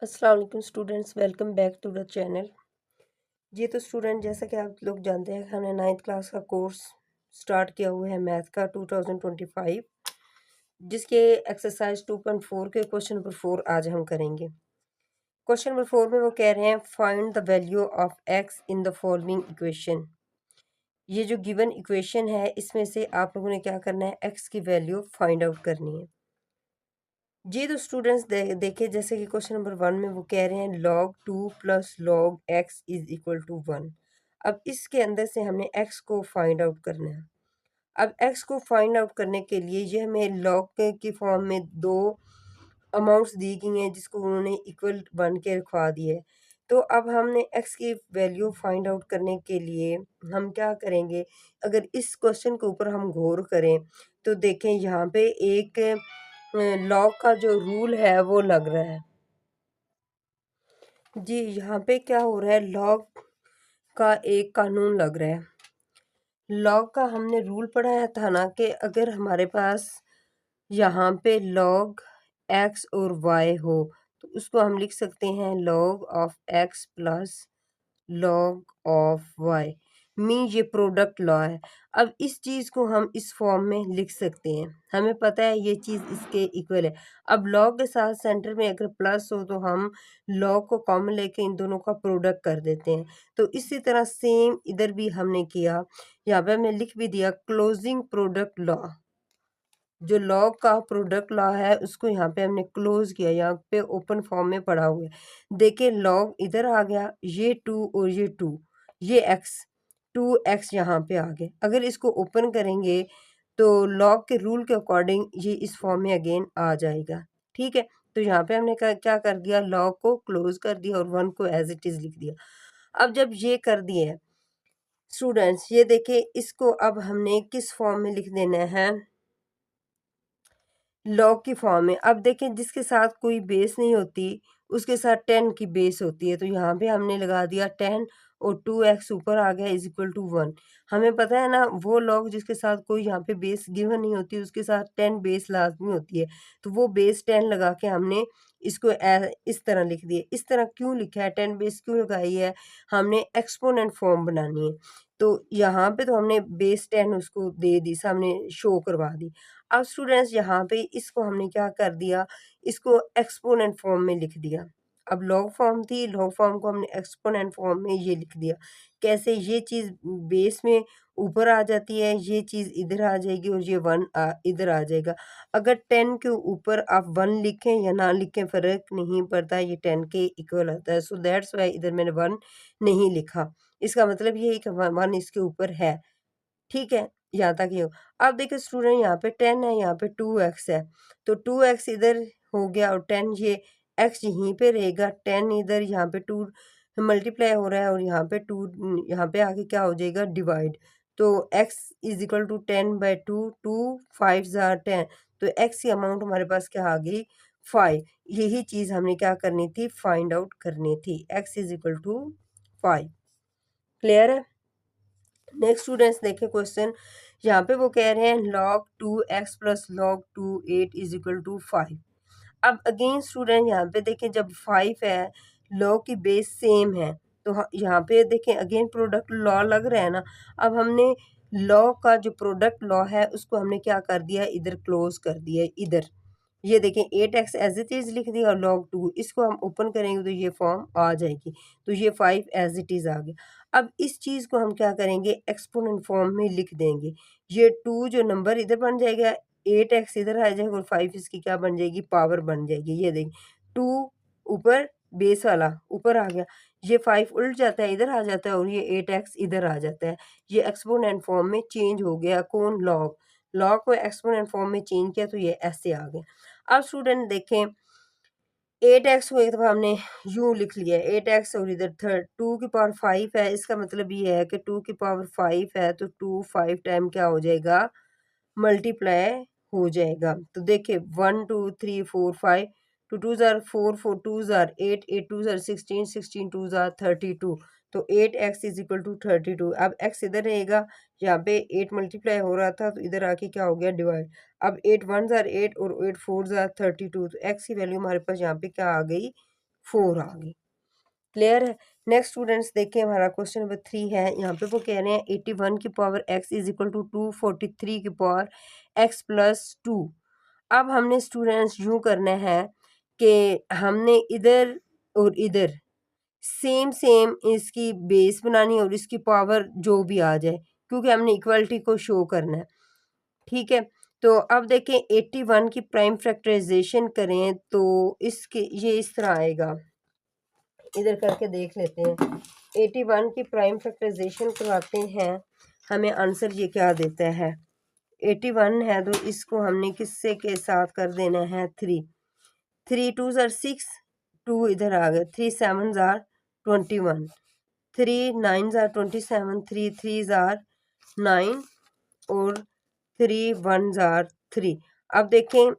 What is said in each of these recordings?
अस्सलाम वालेकुम students, welcome back to the channel. जी तो स्टूडेंट, जैसा कि आप लोग जानते हैं, हमने 9th क्लास का कोर्स स्टार्ट किया हुआ है मैथ का 2025, जिसके एक्सरसाइज 2.4 के क्वेश्चन नंबर 4 आज हम करेंगे। क्वेश्चन नंबर 4 में वो कह रहे हैं find the value of x in the following equation. ये जो गिवन इक्वेशन है, इसमें से आप लोगों ने क्या करना है, एक्स की वैल्यू फाइंड आउट करनी है। जी तो स्टूडेंट्स देखिए, जैसे कि क्वेश्चन नंबर 1 में वो कह रहे हैं log 2 plus log x is equal to 1। अब इसके अंदर से हमने x को फाइंड आउट करना है। अब x को फाइंड आउट करने के लिए ये हमें log की फॉर्म में दो अमाउंट्स दी गई हैं, जिसको उन्होंने इक्वल बन के रखवा दिया है। तो अब हमने x की वैल्यू फाइंड आउट करने के लिए हम क्या करेंगे, अगर इस क्वेश्चन के ऊपर हम गौर करें तो देखें यहाँ पे एक लॉ का जो रूल है वो लग रहा है। जी यहाँ पे क्या हो रहा है, लॉग का एक कानून लग रहा है। लॉग का हमने रूल पढ़ाया था ना कि अगर हमारे पास यहाँ पे लॉग एक्स और वाई हो तो उसको हम लिख सकते हैं log of x plus log of y. Mean ये प्रोडक्ट लॉ है। अब इस चीज़ को हम इस फॉर्म में लिख सकते हैं, हमें पता है ये चीज़ इसके इक्वल है। अब लॉग के साथ सेंटर में अगर प्लस हो तो हम लॉग को कॉमन लेके इन दोनों का प्रोडक्ट कर देते हैं। तो इसी तरह सेम इधर भी हमने किया, यहाँ पे हमने लिख भी दिया क्लोजिंग प्रोडक्ट लॉ। जो लॉग का प्रोडक्ट लॉ है उसको यहाँ पे हमने क्लोज किया, यहाँ पे ओपन फॉर्म में पड़ा हुआ है। देखिए लॉग इधर आ गया, ये 2 और ये 2, ये x 2x यहाँ पे आ गए। अगर इसको ओपन करेंगे तो लॉग के रूल के अकॉर्डिंग ये इस फॉर्म में अगेन आ जाएगा। ठीक है, तो यहाँ पे हमने क्या कर दिया, लॉग को क्लोज कर दिया और 1 को एज इट इज लिख दिया। अब जब ये कर दिए स्टूडेंट्स, ये देखिए इसको अब हमने किस फॉर्म में लिख देना है, लॉग की फॉर्म में। अब देखें जिसके साथ कोई बेस नहीं होती उसके साथ 10 की बेस होती है, तो यहाँ पे हमने लगा दिया 10 और 2x ऊपर आ गया इज इक्वल टू 1। हमें पता है ना, वो लॉग जिसके साथ कोई यहाँ पे बेस गिवन नहीं होती उसके साथ 10 बेस लाजमी होती है, तो वो बेस 10 लगा के हमने इसको इस तरह लिख दिया। इस तरह क्यों लिखा है, 10 बेस क्यों लगाई है, हमने एक्सपोनेंट फॉर्म बनानी है। तो यहाँ पे तो हमने बेस 10 उसको दे दी, सामने शो करवा दी। अब स्टूडेंट्स यहाँ पे इसको हमने क्या कर दिया, इसको एक्सपोनेंट फॉर्म में लिख दिया। अब लॉग फॉर्म थी, लॉग फॉर्म को हमने एक्सपोनेंट फॉर्म में ये लिख दिया। कैसे, ये चीज़ बेस में ऊपर आ जाती है, ये चीज़ इधर आ जाएगी और ये 1 इधर आ जाएगा। अगर 10 के ऊपर आप 1 लिखें या ना लिखें फ़र्क नहीं पड़ता, ये 10 के इक्वल आता है। सो दैट्स व्हाई इधर मैंने 1 नहीं लिखा। इसका मतलब ये है कि 1 इसके ऊपर है। ठीक है, यहाँ तक ये हो। अब देखिए स्टूडेंट, यहाँ पे 10 है, यहाँ पे 2x है, तो 2x इधर हो गया और 10 ये x यहीं पे रहेगा, 10 इधर, यहाँ पे 2 मल्टीप्लाई हो रहा है और यहाँ पे 2 यहाँ पे आके क्या हो जाएगा, डिवाइड। तो x इज इक्वल टू 10/2, 2 5 ज़ा 10, तो x की अमाउंट हमारे पास क्या आ गई, 5। यही चीज़ हमने क्या करनी थी, फाइंड आउट करनी थी, x is equal to 5। Clear है। नेक्स्ट स्टूडेंट्स देखें क्वेश्चन, यहाँ पे वो कह रहे हैं log 2x plus log 2 8 is equal to 5। अब अगेन स्टूडेंट यहाँ पे देखें, जब 5 है, log की बेस सेम है, तो यहाँ पे देखें अगेन प्रोडक्ट लॉ लग रहा है ना। अब हमने लॉ का जो प्रोडक्ट लॉ है उसको हमने क्या कर दिया, इधर क्लोज कर दिया। इधर ये देखें 8x एज इट इज लिख दिया और log 2 इसको हम ओपन करेंगे तो ये फॉर्म आ जाएगी, तो ये 5 एज इट इज आ गया। अब इस चीज़ को हम क्या करेंगे, एक्सपोनेंट फॉर्म में लिख देंगे। ये 2 जो नंबर इधर बन जाएगा, 8x इधर आ जाएगा और 5 इसकी क्या बन जाएगी, पावर बन जाएगी। ये देखिए 2 ऊपर बेस वाला ऊपर आ गया, ये 5 उल्ट जाता है इधर आ जाता है और ये 8x इधर आ जाता है। ये एक्सपोनेंट फॉर्म में चेंज हो गया, कौन, लॉग। लॉग को एक्सपोनेंट फॉर्म में चेंज किया तो ये ऐसे आ गया। अब स्टूडेंट देखें 8x को एक दफ़ा हमने यूँ लिख लिया है 8x और इधर 2 की पावर 5 है, इसका मतलब ये है कि 2 की पावर 5 है तो 2 5 टाइम क्या हो जाएगा, मल्टीप्लाई हो जाएगा। तो देखिए 1 2 3 4 5, 2 2 ज़ार 4 4 2 ज़ार 8 8 2 ज़ार 16 16 2 ज़ार 32, तो 8x इज इक्वल टू 32। अब x इधर रहेगा, यहाँ पे 8 मल्टीप्लाई हो रहा था तो इधर आके क्या हो गया, डिवाइड। अब 8 1 ज़ार 8 और 8 4 ज़ार 32, तो x की वैल्यू हमारे पास यहाँ पे क्या आ गई, 4 आ गई। क्लियर है। नेक्स्ट स्टूडेंट्स देखिए हमारा क्वेश्चन नंबर 3 है। यहाँ पे वो कह रहे हैं 81 की power x is equal to 243 की पावर x प्लस 2। अब हमने स्टूडेंट्स यूँ करना है कि हमने इधर और इधर सेम सेम इसकी बेस बनानी है और इसकी पावर जो भी आ जाए, क्योंकि हमने इक्वलिटी को शो करना है। ठीक है, तो अब देखें 81 की प्राइम फैक्टराइजेशन करें तो इसके ये इस तरह आएगा। इधर करके देख लेते हैं। 81 की प्राइम फैक्टराइजेशन करवाते हैं, हमें आंसर ये क्या देता है। 81 है तो इसको हमने किससे के साथ कर देना है 3। 3 2 आर 6, 2 इधर आ गए, 3 7 आर 21, 3 9 आर 27, 3 3 आर 9 और 3 1 आर 3। अब देखें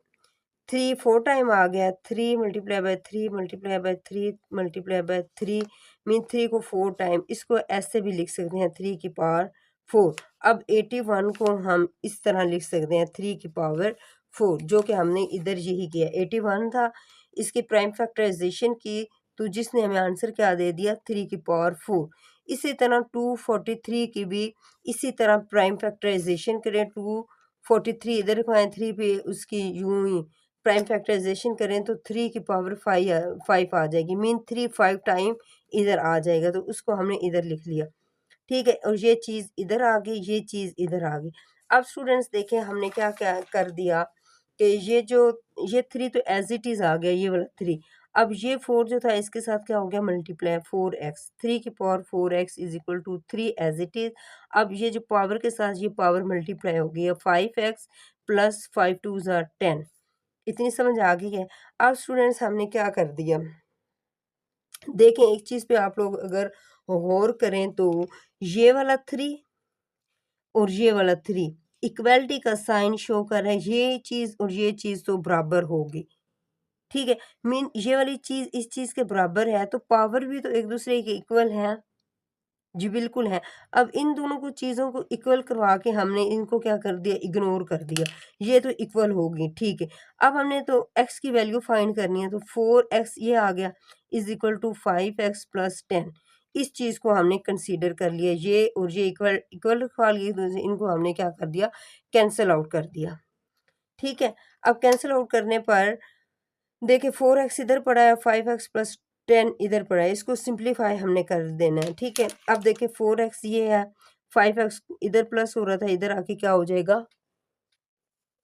3 4 टाइम आ गया, 3 multiply by 3 multiply by 3 multiply by 3 mean 3 को 4 टाइम, इसको ऐसे भी लिख सकते हैं 3 की पावर 4। अब 81 को हम इस तरह लिख सकते हैं 3 की पावर 4, जो कि हमने इधर यही किया। 81 था, इसकी प्राइम फैक्टराइजेशन की तो जिसने हमें आंसर क्या दे दिया 3 की पावर 4। इसी तरह 243 की भी इसी तरह प्राइम फैक्टराइजेशन करें, 243 इधर को आए 3 पे उसकी यूं ही प्राइम फैक्टराइजेशन करें तो 3 की पावर 5 आ जाएगी, मीन 3 5 टाइम इधर आ जाएगा, तो उसको हमने इधर लिख लिया। ठीक है, और ये चीज़ इधर आ गई, ये चीज़ इधर आ गई। अब स्टूडेंट्स देखें हमने क्या क्या कर दिया कि ये 3 तो एज इट इज़ आ गया, ये वाला 3। अब ये 4 जो था इसके साथ क्या हो गया मल्टीप्लाई 4x, 3 की power 4x is equal to 3 as it is. अब ये जो पावर के साथ ये पावर मल्टीप्लाई हो गई है 5x प्लस 5 2 ज़ार 10। इतनी समझ आ गई है। अब स्टूडेंट्स हमने क्या कर दिया, देखें एक चीज़ पे आप लोग अगर गौर करें तो ये वाला 3 और ये वाला 3 इक्वलिटी का साइन शो कर रहा है, ये चीज़ और ये चीज़ तो बराबर होगी। ठीक है, मीन ये वाली चीज़ इस चीज़ के बराबर है तो पावर भी तो एक दूसरे के इक्वल है। जी बिल्कुल है। अब इन दोनों को चीज़ों को इक्वल करवा के हमने इनको क्या कर दिया, इग्नोर कर दिया। ये तो इक्वल होगी, ठीक है। अब हमने तो x की वैल्यू फाइंड करनी है, तो 4x ये आ गया is equal to 5x plus 10। इस चीज़ को हमने कंसीडर कर लिया, ये और ये इक्वल इक्वल रखवा लिए, तो इनको हमने क्या कर दिया, कैंसिल आउट कर दिया। ठीक है, अब कैंसिल आउट करने पर देखिए 4x इधर पड़ा है, 5x प्लस 10 इधर पड़ा है, इसको सिंप्लीफाई हमने कर देना है। ठीक है, अब देखिए 4x ये है, 5x इधर प्लस हो रहा था, इधर आके क्या हो जाएगा,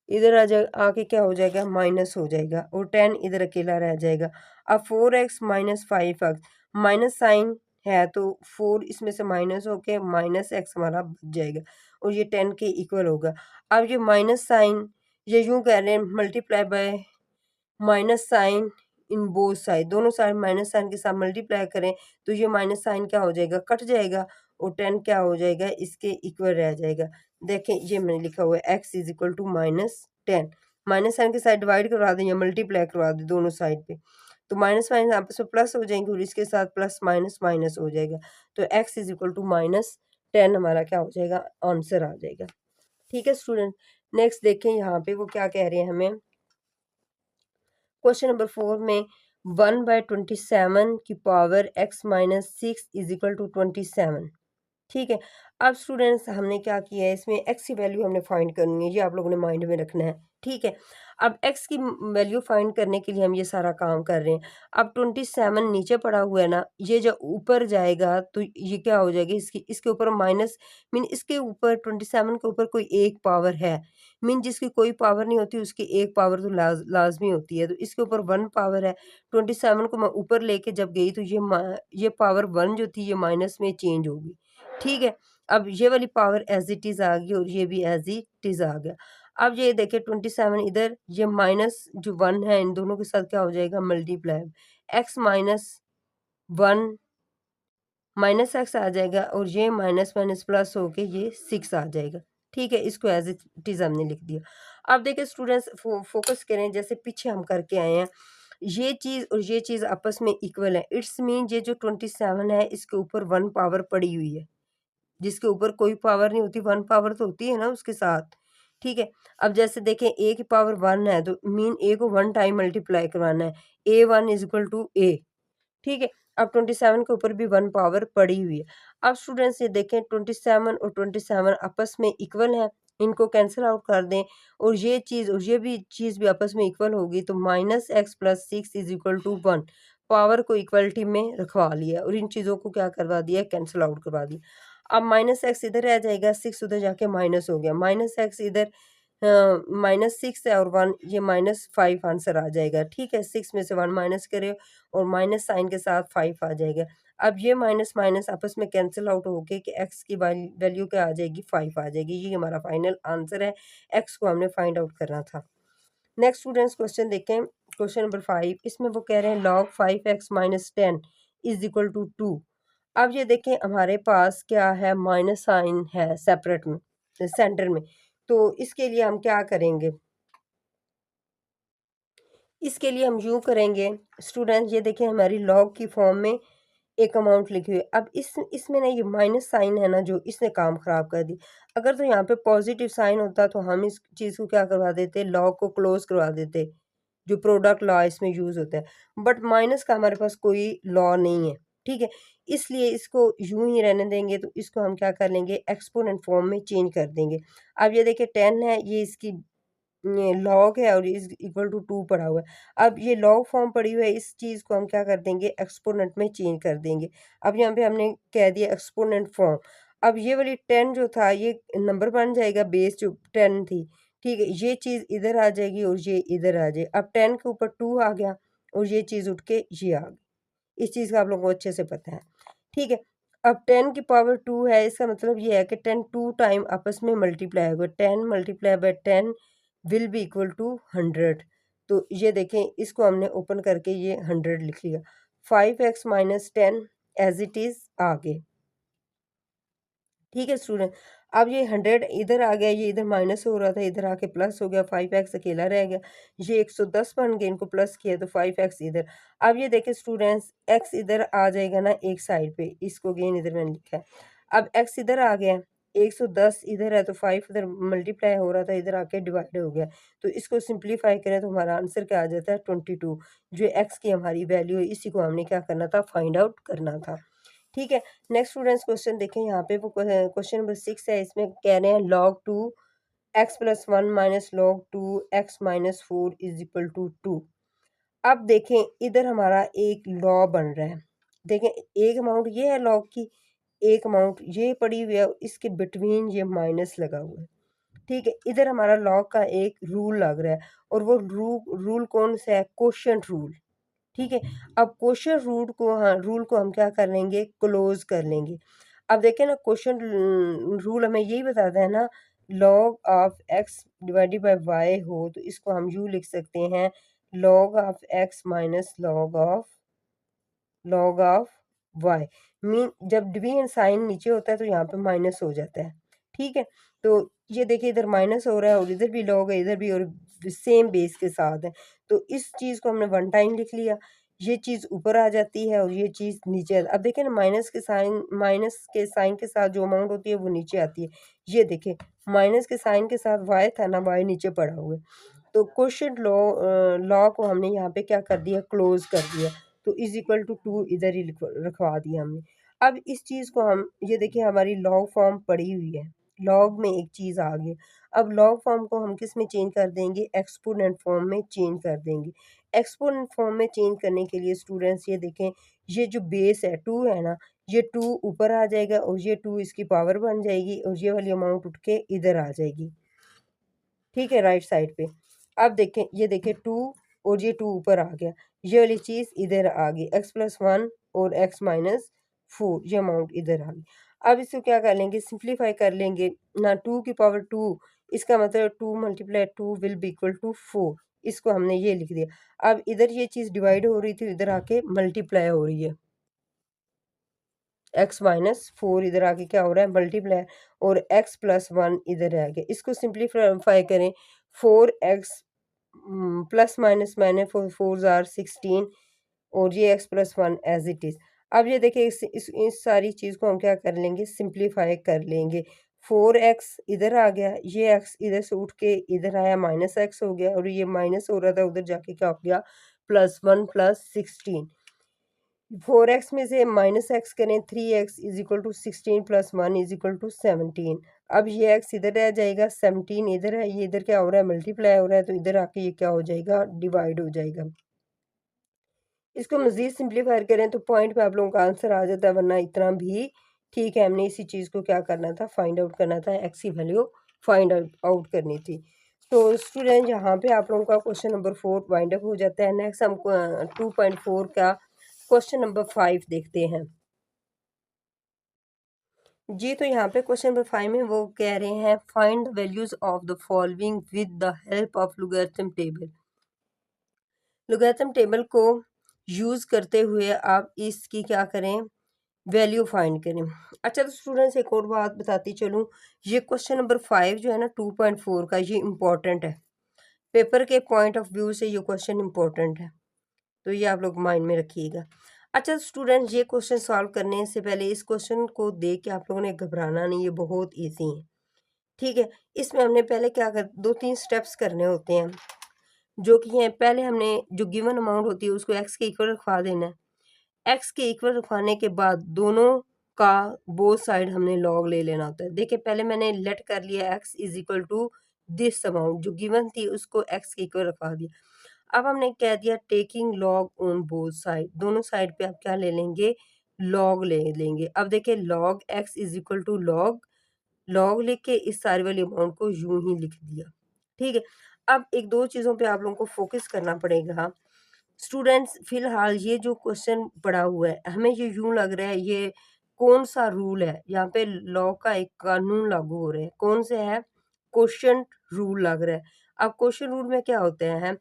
इधर आके क्या हो जाएगा, माइनस हो जाएगा, और 10 इधर अकेला रह जाएगा। अब 4x minus 5x, minus sign है तो 4 इसमें से माइनस होके माइनस x हमारा बच जाएगा और ये 10 के इक्वल होगा। अब ये माइनस साइन ये यूं कह रहे हैं multiply by minus sign in both side, दोनों साइड माइनस साइन के साथ मल्टीप्लाई करें तो ये माइनस साइन क्या हो जाएगा, कट जाएगा, और 10 क्या हो जाएगा, इसके इक्वल रह जाएगा। देखें ये मैंने लिखा हुआ है x is equal to minus 10, minus sign के साथ डिवाइड करवा दें या मल्टीप्लाई करवा दें दोनों साइड पे, तो माइनस माइनस आपस में प्लस हो जाएंगे और इसके साथ प्लस माइनस माइनस हो जाएगा, तो x is equal to minus 10 हमारा क्या हो जाएगा, आंसर आ जाएगा। ठीक है स्टूडेंट, नेक्स्ट देखें यहाँ पे वो क्या कह रहे हैं हमें। क्वेश्चन नंबर 4 में 1/27 की power x minus 6 is equal to 27। ठीक है, अब स्टूडेंट्स हमने क्या किया है, इसमें x की वैल्यू हमने फाइंड करनी है, ये आप लोगों ने माइंड में रखना है। ठीक है, अब x की वैल्यू फाइंड करने के लिए हम ये सारा काम कर रहे हैं। अब 27 नीचे पड़ा हुआ है ना, ये जब ऊपर जाएगा तो ये क्या हो जाएगी, इसके ऊपर माइनस, मीन इसके ऊपर 27 के ऊपर कोई एक पावर है, मीन जिसकी कोई पावर नहीं होती उसकी एक पावर तो लाजमी होती है, तो इसके ऊपर 1 पावर है। 27 को मैं ऊपर लेके जब गई तो ये पावर 1 जो थी ये माइनस में चेंज होगी। ठीक है, अब ये वाली पावर एज इट इज़ आ गई और ये भी एज इट इज़ आ गया। अब ये देखिए 27 इधर, ये माइनस जो 1 है इन दोनों के साथ क्या हो जाएगा, multiply, x minus 1 minus x आ जाएगा और ये माइनस माइनस प्लस होके ये 6 आ जाएगा। ठीक है, इसको एज इट इज़ हमने लिख दिया। अब देखिए स्टूडेंट्स फोकस करें, जैसे पीछे हम करके आए हैं, ये चीज़ और ये चीज़ आपस में इक्वल है, इट्स मीन ये जो 27 है इसके ऊपर 1 पावर पड़ी हुई है, जिसके ऊपर कोई पावर नहीं होती 1 पावर तो होती है ना उसके साथ। ठीक है, अब जैसे देखें a की पावर 1 है तो मीन a को 1 टाइम मल्टीप्लाई करवाना है, a1 is equal to a, ठीक है। अब 27 के ऊपर भी 1 पावर पड़ी हुई है। अब स्टूडेंट्स ये देखें 27 और 27 आपस में इक्वल हैं, इनको कैंसल आउट कर दें और ये चीज़ और ये भी चीज़ भी आपस में इक्वल होगी तो -x + 6 = 1 पावर को इक्वलिटी में रखवा लिया और इन चीज़ों को क्या करवा दिया, कैंसल आउट करवा दिया। अब -x इधर रह जाएगा, 6 उधर जाके माइनस हो गया, -x इधर -6 है और 1 ये -5 आंसर आ जाएगा, ठीक है। 6 में से 1 माइनस करें और माइनस साइन के साथ 5 आ जाएगा। अब ये माइनस माइनस आपस में कैंसल आउट होके कि x की वैल्यू क्या आ जाएगी, 5 आ जाएगी। ये हमारा फाइनल आंसर है, x को हमने फाइंड आउट करना था। नेक्स्ट स्टूडेंट्स क्वेश्चन देखें, क्वेश्चन नंबर 5 इसमें वो कह रहे हैं log 5x - 10 = 2। अब ये देखें हमारे पास क्या है, माइनस साइन है सेपरेट में, सेंटर में, तो इसके लिए हम क्या करेंगे, इसके लिए हम यूँ करेंगे स्टूडेंट, ये देखिए हमारी लॉग की फॉर्म में एक अमाउंट लिखी हुई है। अब इसमें ना ये माइनस साइन है ना जो, इसने काम ख़राब कर दी। अगर तो यहाँ पे पॉजिटिव साइन होता तो हम इस चीज़ को क्या करवा देते, लॉग को क्लोज़ करवा देते, जो प्रोडक्ट लॉ इसमें यूज़ होता है। बट माइनस का हमारे पास कोई लॉ नहीं है, ठीक है? इसलिए इसको यूँ ही रहने देंगे, तो इसको हम क्या कर लेंगे, एक्सपोनेंट फॉर्म में चेंज कर देंगे। अब ये देखिए 10 है, ये इसकी ये लॉग है और इज़ इक्वल टू 2 पड़ा हुआ है। अब ये लॉग फॉर्म पड़ी हुई है, इस चीज़ को हम क्या कर देंगे, एक्सपोनेंट में चेंज कर देंगे। अब यहाँ पे हमने कह दिया एक्सपोनेंट फॉर्म। अब ये वाली 10 जो था ये नंबर बन जाएगा, बेस जो 10 थी, ठीक है? ये चीज़ इधर आ जाएगी और ये इधर आ जाए। अब 10 के ऊपर 2 आ गया और ये चीज़ उठ के ये आ गई। इस चीज़ का आप लोगों को अच्छे से पता है, ठीक है? अब 10 की पावर 2 है, इसका मतलब ये है कि 10 2 टाइम आपस में मल्टीप्लाई होगा। 10 multiply by 10 will be equal to 100। तो ये देखें, इसको हमने ओपन करके ये 100 लिख लिया। 5x - 10 एज़ इट इज़ आगे, ठीक है स्टूडेंट। अब ये 100 इधर आ गया, ये इधर माइनस हो रहा था, इधर आके प्लस हो गया, 5x अकेला रह गया। ये 110 बन गए, इनको प्लस किया तो 5x इधर। अब ये देखें स्टूडेंट्स, x इधर आ जाएगा ना एक साइड पे, इसको अगेन इधर मैंने लिखा है। अब x इधर आ गया, 110 इधर है तो 5 इधर मल्टीप्लाई हो रहा था, इधर आके डिवाइड हो गया। तो इसको सिंप्लीफाई करें तो हमारा आंसर क्या आ जाता है, 22। जो x की हमारी वैल्यू है, इसी को हमने क्या करना था, फाइंड आउट करना था। ठीक है। नेक्स्ट स्टूडेंट्स क्वेश्चन देखें, यहाँ पे वो क्वेश्चन नंबर 6 है, इसमें कह रहे हैं log 2 x + 1 - log 2 x - 4 = 2। अब देखें इधर हमारा एक लॉ बन रहा है। देखें एक अमाउंट ये है लॉग की, एक अमाउंट ये पड़ी हुई है, इसके बिटवीन ये माइनस लगा हुआ है, ठीक है। इधर हमारा लॉग का एक रूल लग रहा है और वो रूल कौन सा है, क्वोशिएंट रूल, ठीक है। अब क्वोशिएंट रूल को हम क्या कर लेंगे, क्लोज कर लेंगे। अब देखें ना, क्वोशिएंट रूल हमें यही बताता है ना, log of x divided by y हो तो इसको हम यूँ लिख सकते हैं, log of x minus log of y. Mean जब डिवीजन साइन नीचे होता है तो यहाँ पे माइनस हो जाता है, ठीक है। तो ये देखिए इधर माइनस हो रहा है और इधर भी लॉग है, इधर भी, और सेम बेस के साथ है। तो इस चीज़ को हमने वन टाइम लिख लिया, ये चीज़ ऊपर आ जाती है और ये चीज़ नीचे अब देखें ना, माइनस के साइन के साथ जो अमाउंट होती है वो नीचे आती है। ये देखें माइनस के साइन के साथ वाई था ना, वाई नीचे पड़ा हुआ है। तो क्वोशिएंट लॉ को हमने यहाँ पे क्या कर दिया, क्लोज कर दिया। तो इज इक्वल टू 2 इधर ही रखवा दिया हमने। अब इस चीज़ को हम, ये देखिए हमारी लॉग फॉर्म पड़ी हुई है, लॉग में एक चीज़ आ गई। अब लॉग फॉर्म को हम किस में चेंज कर देंगे, एक्सपोनेंट फॉर्म में चेंज कर देंगे। एक्सपोनेंट फॉर्म में चेंज करने के लिए स्टूडेंट्स ये देखें, ये जो बेस है 2 है ना, ये 2 ऊपर आ जाएगा और ये 2 इसकी पावर बन जाएगी और ये वाली अमाउंट उठ के इधर आ जाएगी, ठीक है, राइट साइड पे। अब देखें, ये देखें 2 और ये 2 ऊपर आ गया, ये वाली चीज़ इधर आ गई, x + 1 और x - 4 ये अमाउंट इधर आ गई। अब इसको क्या कर लेंगे, सिंप्लीफाई कर लेंगे ना, 2 की पावर 2, इसका मतलब 2 × 2 विल बी इक्वल टू 4। इसको हमने ये लिख दिया। अब इधर ये चीज़ डिवाइड हो रही थी, इधर आके मल्टीप्लाई हो रही है, x - 4 इधर आके क्या हो रहा है, मल्टीप्लाई, और x + 1 इधर आ गया। इसको सिंप्लीफाई करें, 4x प्लस माइनस मैंने 4 आर 16 और ये x + 1 एज इट इज़। अब ये देखिए इस सारी चीज़ को हम क्या कर लेंगे, सिंप्लीफाई कर लेंगे। 4x इधर आ गया, ये x इधर से उठ के इधर आया, -x हो गया और ये माइनस हो रहा था, उधर जाके क्या हो गया, +1 + 16। 4x में से माइनस एक्स करें, 3x is equal to 16 plus 1 is equal to 17। अब ये x इधर रह जाएगा, 17 इधर है, ये इधर क्या हो रहा है, मल्टीप्लाई हो रहा है, तो इधर आके ये क्या हो जाएगा, डिवाइड हो जाएगा। इसको मज़ीद सिंप्लीफाई करें तो पॉइंट पे आप लोगों का आंसर आ जाता है, वरना इतना भी ठीक है। हमने इसी चीज़ को क्या करना था, फाइंड आउट करना था, एक्स की वैल्यू फाइंड आउट करनी थी। तो स्टूडेंट यहाँ पे आप लोगों का क्वेश्चन नंबर 4 वाइंड अप हो जाता है। नेक्स्ट हम 2.4 का क्वेश्चन नंबर 5 देखते हैं जी। तो यहाँ पे क्वेश्चन नंबर 5 में वो कह रहे हैं, find the values of the following with the help of logarithm table. Logarithm table को यूज़ करते हुए आप इसकी क्या करें, वैल्यू फाइंड करें। अच्छा, तो स्टूडेंट्स एक और बात बताती चलूँ, ये क्वेश्चन नंबर 5 जो है ना 2.4 का, ये इम्पोर्टेंट है। पेपर के पॉइंट ऑफ व्यू से ये क्वेश्चन इम्पोर्टेंट है, तो ये आप लोग माइंड में रखिएगा। अच्छा स्टूडेंट, ये क्वेश्चन सॉल्व करने से पहले इस क्वेश्चन को देख के आप लोगों ने घबराना नहीं, ये बहुत ईजी है, ठीक है। इसमें हमने पहले क्या कर 2-3 स्टेप्स करने होते हैं, जो कि हैं, पहले हमने जो गिवन अमाउंट होती है उसको एक्स के इक्वल रखवा देना है। एक्स के इक्वल रखवाने के बाद दोनों का बोथ साइड हमने लॉग ले लेना होता है। देखिए पहले मैंने लेट कर लिया x is equal to this amount, जो गिवन थी उसको एक्स के इक्वल रखवा दिया। अब हमने कह दिया taking log on both side, दोनों साइड पे आप क्या ले लेंगे, लॉग ले लेंगे। अब देखिए log x is equal to log, log लिख के इस सारी वाली अमाउंट को यूं ही लिख दिया, ठीक है। अब एक दो चीज़ों पे आप लोगों को फोकस करना पड़ेगा स्टूडेंट्स। फिलहाल ये जो क्वेश्चन पड़ा हुआ है, हमें ये यूं लग रहा है ये कौन सा रूल है, यहाँ पे लॉ का एक कानून लागू हो रहा है, कौन से है, क्वेश्चन रूल लग रहा है। अब क्वेश्चन रूल में क्या होता है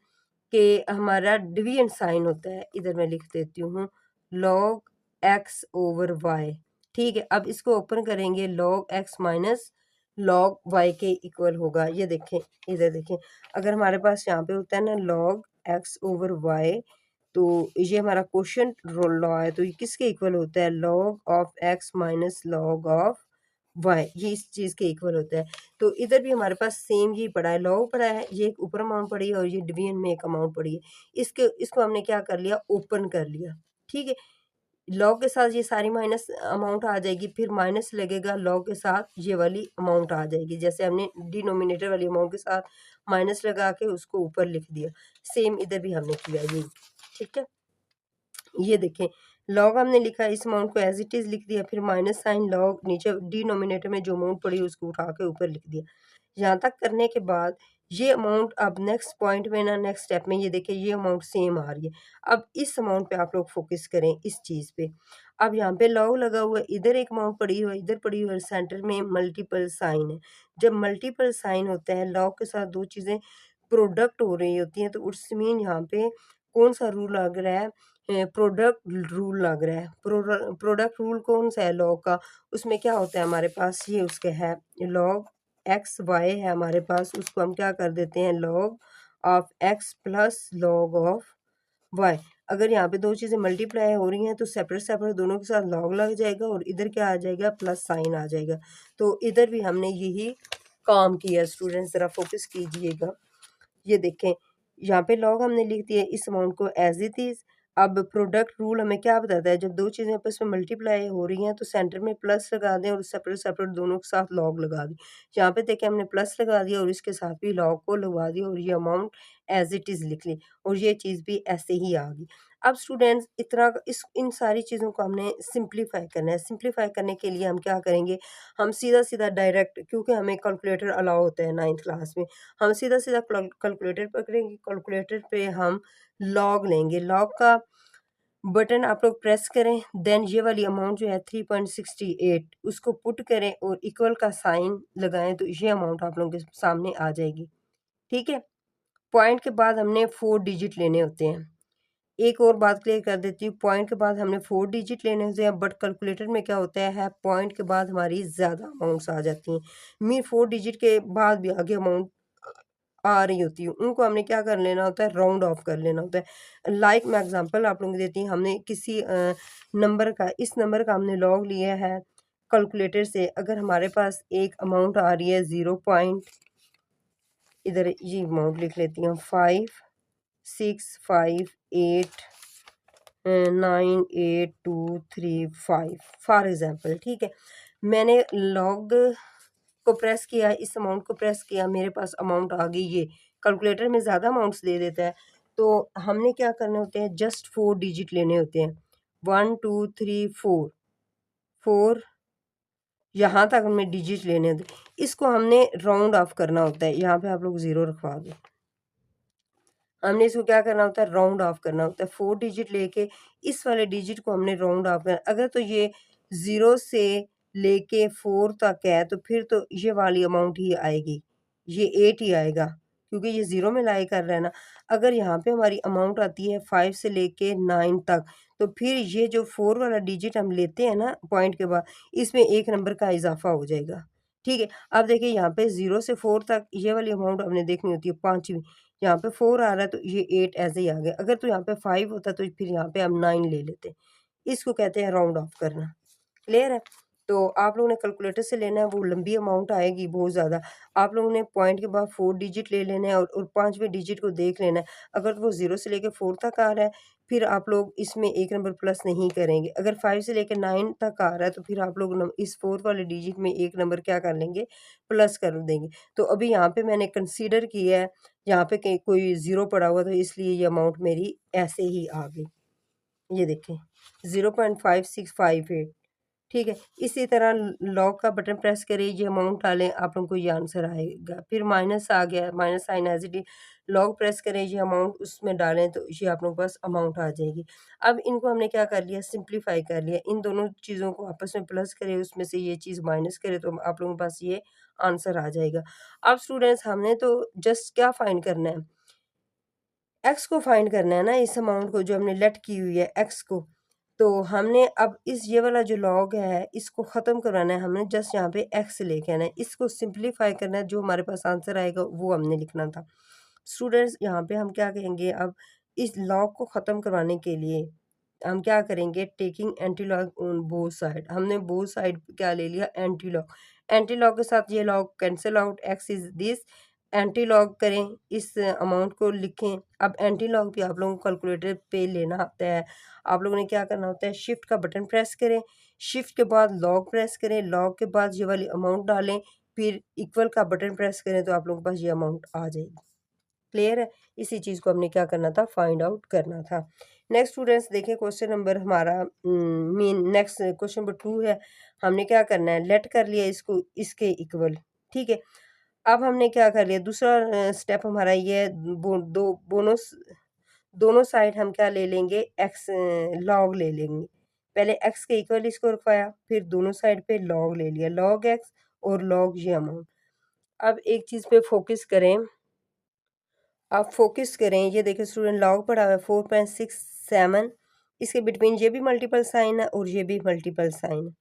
कि हमारा डिवीजन साइन होता है, इधर मैं लिख देती हूँ log x ओवर y, ठीक है। अब इसको ओपन करेंगे, log x minus log y के इक्वल होगा। ये देखें, इधर देखें, अगर हमारे पास यहाँ पे होता है ना log x ओवर y, तो ये हमारा क्वेश्चन लॉ है, तो ये किसके इक्वल होता है, log of x minus log of y, ये इस चीज़ के इक्वल होता है। तो इधर भी हमारे पास सेम ही पड़ा है, लॉग पड़ा है, ये एक ऊपर अमाउंट पड़ी है और ये डिवीजन में एक अमाउंट पड़ी है। इसको हमने क्या कर लिया, ओपन कर लिया, ठीक है। लॉग के साथ ये सारी माइनस अमाउंट आ जाएगी, फिर माइनस लगेगा, लॉग के साथ ये वाली अमाउंट आ जाएगी। जैसे हमने डिनोमिनेटर वाली अमाउंट के साथ माइनस लगा के उसको ऊपर लिख दिया, सेम इधर भी हमने किया ये, ठीक है। ये देखें, लॉग हमने लिखा, इस अमाउंट को एज इट इज़ लिख दिया, फिर माइनस साइन लॉग, नीचे डिनोमिनेटर में जो अमाउंट पड़ी उसको उठा के ऊपर लिख दिया। यहाँ तक करने के बाद ये अमाउंट अब नेक्स्ट पॉइंट में ना, नेक्स्ट स्टेप में ये देखिए ये अमाउंट सेम आ रही है। अब इस अमाउंट पे आप लोग फोकस करें, इस चीज़ पे। अब यहाँ पे लॉग लगा हुआ है, इधर एक अमाउंट पड़ी हुई है, इधर पड़ी हुई है, सेंटर में मल्टीपल साइन है। जब मल्टीपल साइन होता है, लॉग के साथ दो चीज़ें प्रोडक्ट हो रही होती हैं, तो उट्स मीन यहाँ पे कौन सा रूल लग रहा है, प्रोडक्ट रूल लग रहा है। प्रोडक्ट रूल कौन सा है लॉग का, उसमें क्या होता है हमारे पास, ये उसके है लॉग एक्स वाई है हमारे पास, उसको हम क्या कर देते हैं, log of x plus log of y. अगर यहाँ पे दो चीज़ें मल्टीप्लाई हो रही हैं तो सेपरेट सेपरेट दोनों के साथ लॉग लग जाएगा और इधर क्या आ जाएगा, प्लस साइन आ जाएगा। तो इधर भी हमने यही काम किया। स्टूडेंट्स ज़रा फोकस कीजिएगा। ये देखें, यहाँ पे लॉग हमने लिख दिया, इस अमाउंट को एज इट इज। अब प्रोडक्ट रूल हमें क्या बताता है, जब दो चीज़ें आपस में मल्टीप्लाई हो रही हैं तो सेंटर में प्लस लगा दें और सेपरेट सेपरेट दोनों के साथ लॉग लगा दें। यहाँ पे देखें हमने प्लस लगा दिया और इसके साथ भी लॉग को लगा दिया और ये अमाउंट एज इट इज़ लिख ली और ये चीज़ भी ऐसे ही आ गई। अब स्टूडेंट्स इतना इस इन सारी चीज़ों को हमने सिंप्लीफाई करना है। सिंप्लीफाई करने के लिए हम क्या करेंगे, हम सीधा सीधा डायरेक्ट, क्योंकि हमें कैलकुलेटर अलाउ होता है 9th क्लास में, हम सीधा सीधा कैलकुलेटर पकड़ेंगे, कैलकुलेटर पे हम लॉग लेंगे, लॉग का बटन आप लोग प्रेस करें, देन ये वाली अमाउंट जो है 3.68 उसको पुट करें और इक्वल का साइन लगाएं, तो ये अमाउंट आप लोगों के सामने आ जाएगी, ठीक है। पॉइंट के बाद हमने 4 डिजिट लेने होते हैं। एक और बात क्लियर कर देती हूँ, पॉइंट के बाद हमने 4 डिजिट लेने होते हैं, बट कैलकुलेटर में क्या होता है पॉइंट के बाद हमारी ज़्यादा अमाउंट्स आ जाती हैं। 4 डिजिट के बाद भी आगे अमाउंट आ रही होती है, उनको हमने क्या कर लेना होता है, राउंड ऑफ कर लेना होता है। लाइक मैं एग्जांपल आप लोगों को देती हूँ, हमने किसी नंबर का, इस नंबर का हमने लॉग लिया है कैलकुलेटर से। अगर हमारे पास एक अमाउंट आ रही है 0 पॉइंट, इधर ये अमाउंट लिख लेती हूँ 5 6 5 8 9823 फॉर एग्जांपल, ठीक है। मैंने लॉग को प्रेस किया, इस अमाउंट को प्रेस किया, मेरे पास अमाउंट आ गई ये। कैलकुलेटर में ज़्यादा अमाउंट्स दे देता है, तो हमने क्या करने होते हैं, जस्ट 4 डिजिट लेने होते हैं। 1 2 3 4 4 यहाँ तक हमें डिजिट लेने होते हैं। इसको हमने राउंड ऑफ करना होता है। यहाँ पे आप लोग 0 रखवा दो। हमने इसको क्या करना होता है, राउंड ऑफ करना होता है। 4 डिजिट लेके इस वाले डिजिट को हमने राउंड ऑफ करना। अगर तो ये 0 से लेके 4 तक है तो फिर तो ये वाली अमाउंट ही आएगी, ये 8 ही आएगा, क्योंकि ये 0 में लाई कर रहा है ना। अगर यहाँ पे हमारी अमाउंट आती है 5 से लेके 9 तक, तो फिर ये जो 4 वाला डिजिट हम लेते हैं ना पॉइंट के बाद, इसमें 1 नंबर का इज़ाफ़ा हो जाएगा, ठीक है। अब देखिए यहाँ पे 0 से 4 तक ये वाली अमाउंट हमने देखनी होती है, 5वीं। यहाँ पे 4 आ रहा है तो ये 8 ऐसे ही आ गया। अगर तो यहाँ पे 5 होता तो फिर यहाँ पे हम 9 ले लेते। इसको कहते हैं राउंड ऑफ करना। क्लियर है? तो आप लोगों ने कैलकुलेटर से लेना है, वो लंबी अमाउंट आएगी बहुत ज़्यादा। आप लोगों ने पॉइंट के बाद 4 डिजिट ले लेने हैं और 5वें डिजिट को देख लेना है। अगर वो 0 से लेके 4 तक आ रहा है, फिर आप लोग इसमें 1 नंबर प्लस नहीं करेंगे। अगर 5 से लेके 9 तक आ रहा है, तो फिर आप लोग इस 4 वाले डिजिट में 1 नंबर क्या कर लेंगे, प्लस कर देंगे। तो अभी यहाँ पे मैंने कंसीडर किया है, यहाँ पे कहीं कोई 0 पड़ा हुआ, तो इसलिए ये अमाउंट मेरी ऐसे ही आ गई। ये देखें 0.5658, ठीक है। इसी तरह लॉक का बटन प्रेस करें, ये अमाउंट डालें, आप लोगों को ये आंसर आएगा। फिर माइनस आ गया, minus sign as it is, log press करें, ये अमाउंट उसमें डालें, तो ये आप लोगों के पास अमाउंट आ जाएगी। अब इनको हमने क्या कर लिया, सिंप्लीफाई कर लिया। इन दोनों चीज़ों को आपस में प्लस करें, उसमें से ये चीज़ माइनस करें, तो आप लोगों के पास ये आंसर आ जाएगा। अब स्टूडेंट्स हमने तो जस्ट क्या फाइंड करना है, एक्स को फाइंड करना है ना, इस अमाउंट को जो हमने लेट की हुई है एक्स को। तो हमने अब इस ये वाला जो लॉग है इसको ख़त्म करवाना है, हमने जस्ट यहाँ पे एक्स लेके आना है, इसको सिंप्लीफाई करना है, जो हमारे पास आंसर आएगा वो हमने लिखना था। स्टूडेंट्स यहाँ पे हम क्या कहेंगे, अब इस लॉग को ख़त्म करवाने के लिए हम क्या करेंगे, taking anti log on both side. हमने बोथ साइड क्या ले लिया, एंटी लॉग। एंटी लॉग के साथ ये log cancel out, x is this. Anti log करें, इस अमाउंट को लिखें। अब एंटी लॉग भी आप लोगों को कैलकुलेटर पे लेना आता है। आप लोगों ने क्या करना होता है, शिफ्ट का बटन प्रेस करें, शिफ्ट के बाद लॉग प्रेस करें, लॉग के बाद ये वाली अमाउंट डालें, फिर इक्वल का बटन प्रेस करें, तो आप लोगों के पास ये अमाउंट आ जाएगी। क्लियर है? इसी चीज़ को हमने क्या करना था, फाइंड आउट करना था। नेक्स्ट स्टूडेंट्स देखिए, क्वेश्चन नंबर हमारा मीन नेक्स्ट क्वेश्चन नंबर 2 है। हमने क्या करना है, लेट कर लिया इसको इसके इक्वल, ठीक है। अब हमने क्या कर लिया, दूसरा स्टेप हमारा ये है, दोनों साइड हम क्या ले लेंगे, एक्स लॉग ले लेंगे। पहले एक्स के इक्वल इसको रखवाया, फिर दोनों साइड पे लॉग ले लिया, लॉग एक्स और लॉग ये अमाउंट। अब एक चीज़ पे फोकस करें, आप फ़ोकस करें, ये देखिए स्टूडेंट लॉग पढ़ा हुआ है 4.67, इसके बिटवीन ये भी मल्टीपल साइन है और ये भी मल्टीपल साइन है।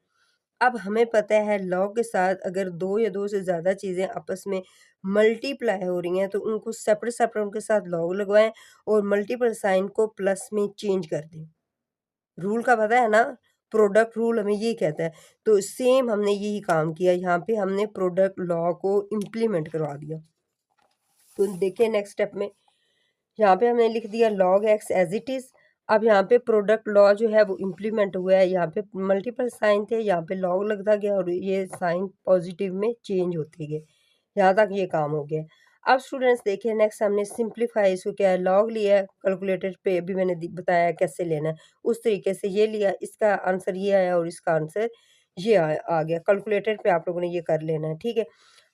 अब हमें पता है लॉग के साथ अगर 2 या 2 से ज़्यादा चीज़ें आपस में मल्टीप्लाई हो रही हैं, तो उनको सेपरेट-सेपरेट उनके साथ लॉग लगवाएँ और मल्टीपल साइन को प्लस में चेंज कर दें। रूल का पता है ना, प्रोडक्ट रूल हमें ये कहता है। तो सेम हमने यही काम किया, यहाँ पे हमने प्रोडक्ट लॉ को इम्प्लीमेंट करवा दिया। तो देखिए नेक्स्ट स्टेप में यहाँ पे हमने लिख दिया log x as it is. अब यहाँ पे प्रोडक्ट लॉ जो है वो इम्प्लीमेंट हुआ है, यहाँ पे मल्टीपल साइन थे, यहाँ पे लॉग लगता गया और ये साइन पॉजिटिव में चेंज होते गए। यहाँ तक ये काम हो गया। अब स्टूडेंट्स देखिए नेक्स्ट हमने सिंप्लीफाई, इसको क्या है, लॉग लिया है, कैलकुलेटर पे अभी मैंने बताया है कैसे लेना है, उस तरीके से ये लिया, इसका आंसर ये आया और इसका आंसर ये आ गया। कैलकुलेटर पे आप लोगों ने ये कर लेना है, ठीक है।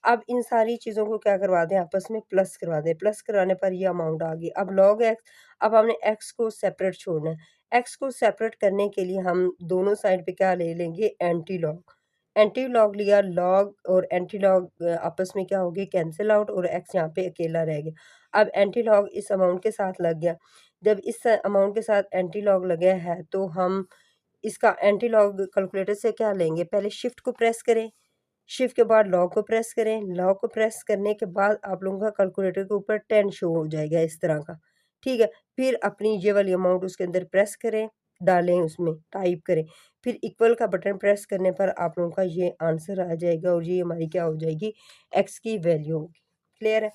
अब इन सारी चीज़ों को क्या करवा दें, आपस में प्लस करवा दें, प्लस करवाने पर ये अमाउंट आ गई। अब लॉग एक्स, अब हमने एक्स को सेपरेट छोड़ना है। एक्स को सेपरेट करने के लिए हम दोनों साइड पे क्या ले लेंगे, एंटी लॉग। एंटी लॉग लिया, लॉग और एंटी लॉग आपस में क्या हो गए, कैंसिल आउट, और एक्स यहाँ पे अकेला रह गया। अब एंटी लॉग इस अमाउंट के साथ लग गया। जब इस अमाउंट के साथ एंटी लॉग लगा है, तो हम इसका एंटी लॉग कैलकुलेटर से क्या लेंगे, पहले शिफ्ट को प्रेस करें, शिफ्ट के बाद लॉक को प्रेस करें, लॉक को प्रेस करने के बाद आप लोगों का कैलकुलेटर के ऊपर 10 शो हो जाएगा इस तरह का, ठीक है। फिर अपनी ये वाली अमाउंट उसके अंदर प्रेस करें, डालें, उसमें टाइप करें, फिर इक्वल का बटन प्रेस करने पर आप लोगों का ये आंसर आ जाएगा और ये हमारी क्या हो जाएगी, एक्स की वैल्यू होगी। क्लियर है?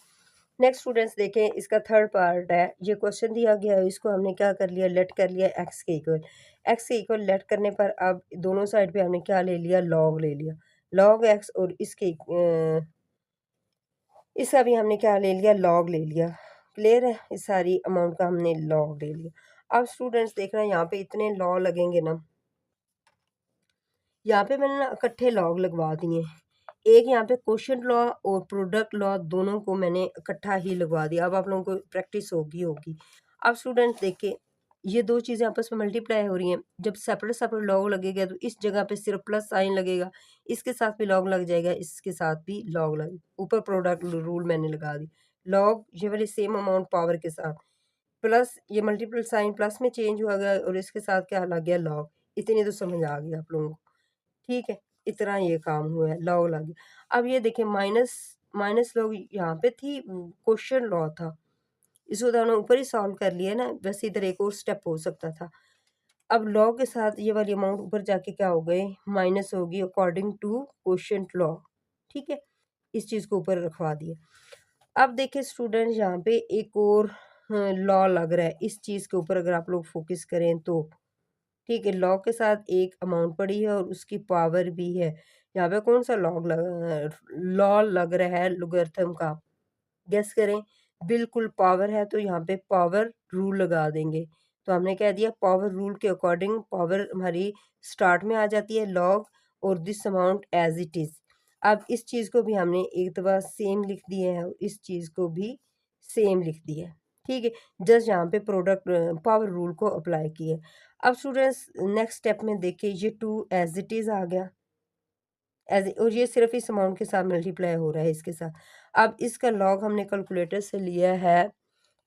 नेक्स्ट स्टूडेंट्स देखें, इसका थर्ड पार्ट है। ये क्वेश्चन दिया गया है, इसको हमने क्या कर लिया, लेट कर लिया एक्स के इक्वल। एक्स के इक्वल लेट करने पर अब दोनों साइड पे हमने क्या ले लिया, लॉग ले लिया। लॉग एक्स और इसका भी हमने क्या ले लिया, लॉग ले लिया। क्लियर है, इस सारी अमाउंट का हमने लॉग ले लिया। अब स्टूडेंट्स देखना, यहाँ पे इतने लॉ लगेंगे ना, यहाँ पे मैंने ना इकट्ठे लॉग लगवा दिए। एक यहाँ पे क्वोशिएंट लॉ और प्रोडक्ट लॉ दोनों को मैंने इकट्ठा ही लगवा दिया। अब आप लोगों को प्रैक्टिस होगी। अब स्टूडेंट्स देखिए, ये दो चीज़ें आपस में मल्टीप्लाई हो रही हैं। जब सेपरेट सेपरेट लॉग लगेगा तो इस जगह पे सिर्फ प्लस साइन लगेगा, इसके साथ भी लॉग लग जाएगा, इसके साथ भी लॉग लग, ऊपर प्रोडक्ट रूल मैंने लगा दी। लॉग ये वाली सेम अमाउंट पावर के साथ, प्लस ये मल्टीपल साइन प्लस में चेंज हुआ गया और इसके साथ क्या लग गया, लॉग। इतनी तो समझ आ गई आप लोगों को, ठीक है। इतना ये काम हुआ है, लॉग लग गया। अब ये देखिए, माइनस माइनस लॉग यहाँ पे थी, क्वेश्चन लॉ था, इसको तो हमने ऊपर ही सॉल्व कर लिया ना, वैसे इधर एक और स्टेप हो सकता था। अब लॉ के साथ ये वाली अमाउंट ऊपर जाके क्या हो गए, माइनस होगी अकॉर्डिंग टू क्वोशिएंट लॉ, ठीक है। इस चीज़ को ऊपर रखवा दिया। अब देखिए स्टूडेंट, यहाँ पे एक और लॉ लग रहा है, इस चीज़ के ऊपर अगर आप लोग फोकस करें तो, ठीक है। लॉ के साथ एक अमाउंट पड़ी है और उसकी पावर भी है। यहाँ पे कौन सा लॉ लग रहा है, लोगरिथम का, गेस करें। बिल्कुल पावर है, तो यहाँ पे पावर रूल लगा देंगे। तो हमने कह दिया पावर रूल के अकॉर्डिंग पावर हमारी स्टार्ट में आ जाती है, लॉग और this amount as it is. अब इस चीज़ को भी हमने एक दफ़ा सेम लिख दिए हैं, इस चीज़ को भी सेम लिख दिया है, ठीक है। जस्ट यहाँ पे प्रोडक्ट पावर रूल को अप्लाई किए। अब स्टूडेंट्स नेक्स्ट स्टेप में देखिए, ये टू एज इट इज़ आ गया, और ये सिर्फ इस अमाउंट के साथ मल्टीप्लाई हो रहा है इसके साथ। अब इसका लॉग हमने कैलकुलेटर से लिया है,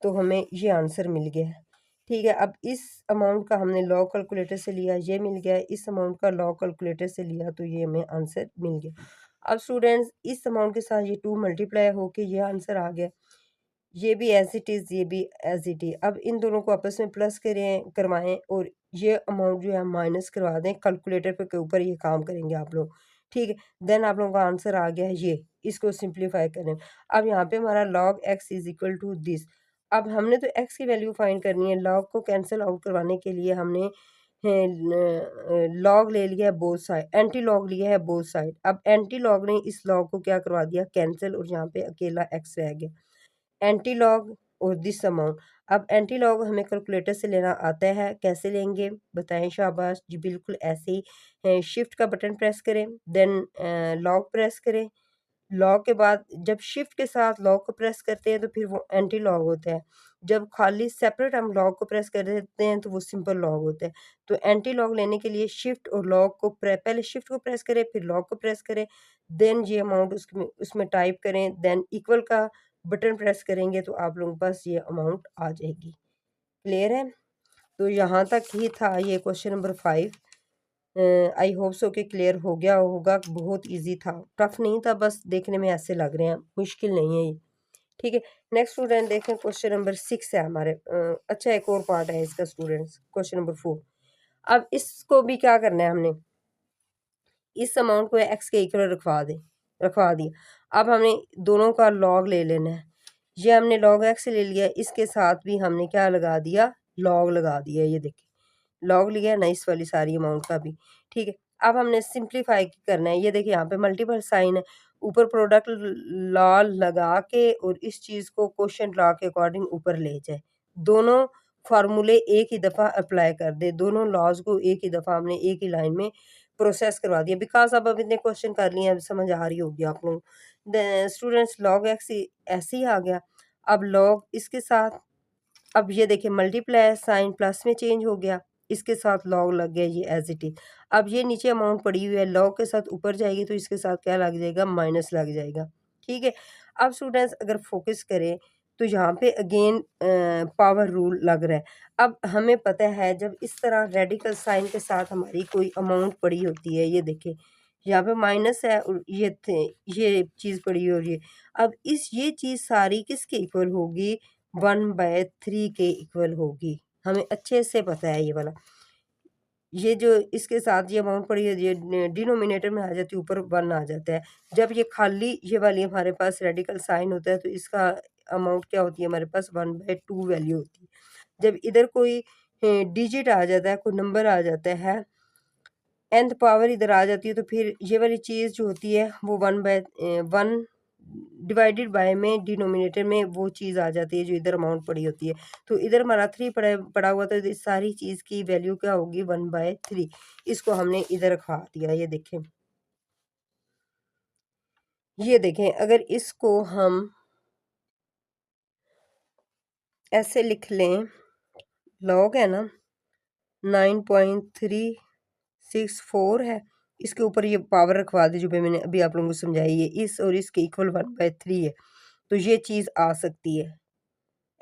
तो हमें ये आंसर मिल गया है, ठीक है। अब इस अमाउंट का हमने लॉग कैलकुलेटर से लिया, ये मिल गया। इस अमाउंट का लॉग कैलकुलेटर से लिया, तो ये हमें आंसर मिल गया। अब स्टूडेंट्स इस अमाउंट के साथ ये टू मल्टीप्लाई होके ये आंसर आ गया, ये भी एज इट इज़, ये भी एज इट इज़। अब इन दोनों को आपस में प्लस करवाएं और ये अमाउंट जो है माइनस करवा दें। कैलकुलेटर के ऊपर ये काम करेंगे आप लोग, ठीक है। देन आप लोगों का आंसर आ गया है ये, इसको सिंप्लीफाई करें। अब यहाँ पे हमारा log x is equal to this. अब हमने तो एक्स की वैल्यू फाइंड करनी है, लॉग को कैंसिल आउट करवाने के लिए हमने लॉग ले लिया है बोथ साइड, एंटी लॉग लिया है बोथ साइड। अब एंटी लॉग ने इस लॉग को क्या करवा दिया, कैंसिल, और यहाँ पे अकेला एक्स रह गया। एंटी लॉग और दिस अमाउंट। अब एंटी लॉग हमें कैलकुलेटर से लेना आता है, कैसे लेंगे बताएं, शाबाश जी, बिल्कुल ऐसे ही। शिफ्ट का बटन प्रेस करें, देन लॉग प्रेस करें। लॉग के बाद जब शिफ्ट के साथ लॉग को प्रेस करते हैं तो फिर वो एंटी लॉग होता है। जब खाली सेपरेट हम लॉग को प्रेस कर देते हैं तो वो सिंपल लॉग होता है। तो एंटी लॉग लेने के लिए शिफ्ट और लॉग को पहले शिफ्ट को प्रेस करें, फिर लॉग को प्रेस करें, देन ये अमाउंट उसमें टाइप करें, देन इक्वल का बटन प्रेस करेंगे तो आप लोगों के पास ये अमाउंट आ जाएगी। क्लियर है? तो यहाँ तक ही था ये question number 5। I hope so कि क्लियर हो गया होगा। बहुत इजी था, टफ नहीं था, बस देखने में ऐसे लग रहे हैं, मुश्किल नहीं है ये, ठीक है। नेक्स्ट स्टूडेंट देखें, क्वेश्चन नंबर 6 है हमारे। अच्छा, एक और पार्ट है इसका स्टूडेंट्स, क्वेश्चन नंबर 4। अब इसको भी क्या करना है हमने, इस अमाउंट को एक्स के इक्वल रखवा दिया। अब हमने दोनों का लॉग ले लेना है। ये हमने log x ले लिया, इसके साथ भी हमने क्या लगा दिया, log लगा दिया। ये देखिए log लिया ना इस वाली सारी अमाउंट का भी, ठीक है। अब हमने सिंप्लीफाई करना है। ये देखिए यहाँ पे मल्टीपल साइन है, ऊपर प्रोडक्ट लॉ लगा के और इस चीज़ को क्वेश्चन लॉ के अकॉर्डिंग ऊपर ले जाए। दोनों फार्मूले एक ही दफ़ा अप्लाई कर दे, दोनों लॉज को एक ही दफ़ा हमने एक ही लाइन में प्रोसेस करवा दिया। बिकॉज अब इतने क्वेश्चन कर लिए, अब समझ आ रही होगी आप लोग। स्टूडेंट्स log x ऐसे ही आ गया। अब लॉग इसके साथ, अब ये देखिए मल्टीप्लाई साइन प्लस में चेंज हो गया, इसके साथ लॉग लग गया, ये एज इट इज। अब ये नीचे अमाउंट पड़ी हुई है, लॉग के साथ ऊपर जाएगी तो इसके साथ क्या लग जाएगा, माइनस लग जाएगा, ठीक है। अब स्टूडेंट्स अगर फोकस करें तो यहाँ पे अगेन पावर रूल लग रहा है। अब हमें पता है जब इस तरह रेडिकल साइन के साथ हमारी कोई अमाउंट पड़ी होती है, ये देखिए यहाँ पे माइनस है और ये चीज़ पड़ी हो रही है। अब ये चीज़ सारी किसके इक्वल होगी, 1/3 के इक्वल होगी। हमें अच्छे से पता है ये वाला। ये जो इसके साथ ये अमाउंट पड़ी है, ये डिनोमिनेटर में आ जाती है, ऊपर 1 आ जाता है। जब ये खाली ये वाली हमारे पास रेडिकल साइन होता है तो इसका अमाउंट क्या होती है हमारे पास 1/2 वैल्यू होती है। जब इधर कोई डिजिट आ जाता है, कोई नंबर आ जाता है, nth पावर इधर आ जाती है, तो फिर ये वाली चीज़ जो होती है वो 1/1 डिवाइडेड बाय में डिनोमिनेटर में वो चीज़ आ जाती है जो इधर अमाउंट पड़ी होती है। तो इधर हमारा 3 पड़ा हुआ, तो इस सारी चीज़ की वैल्यू क्या होगी 1/3। इसको हमने इधर रखवा दिया। ये देखें अगर इसको हम ऐसे लिख लें, लॉग है ना 9.364 है, इसके ऊपर ये पावर रखवा दी जो भी मैंने अभी आप लोगों को समझाई है, इस और इसके इक्वल 1/3 है, तो ये चीज़ आ सकती है।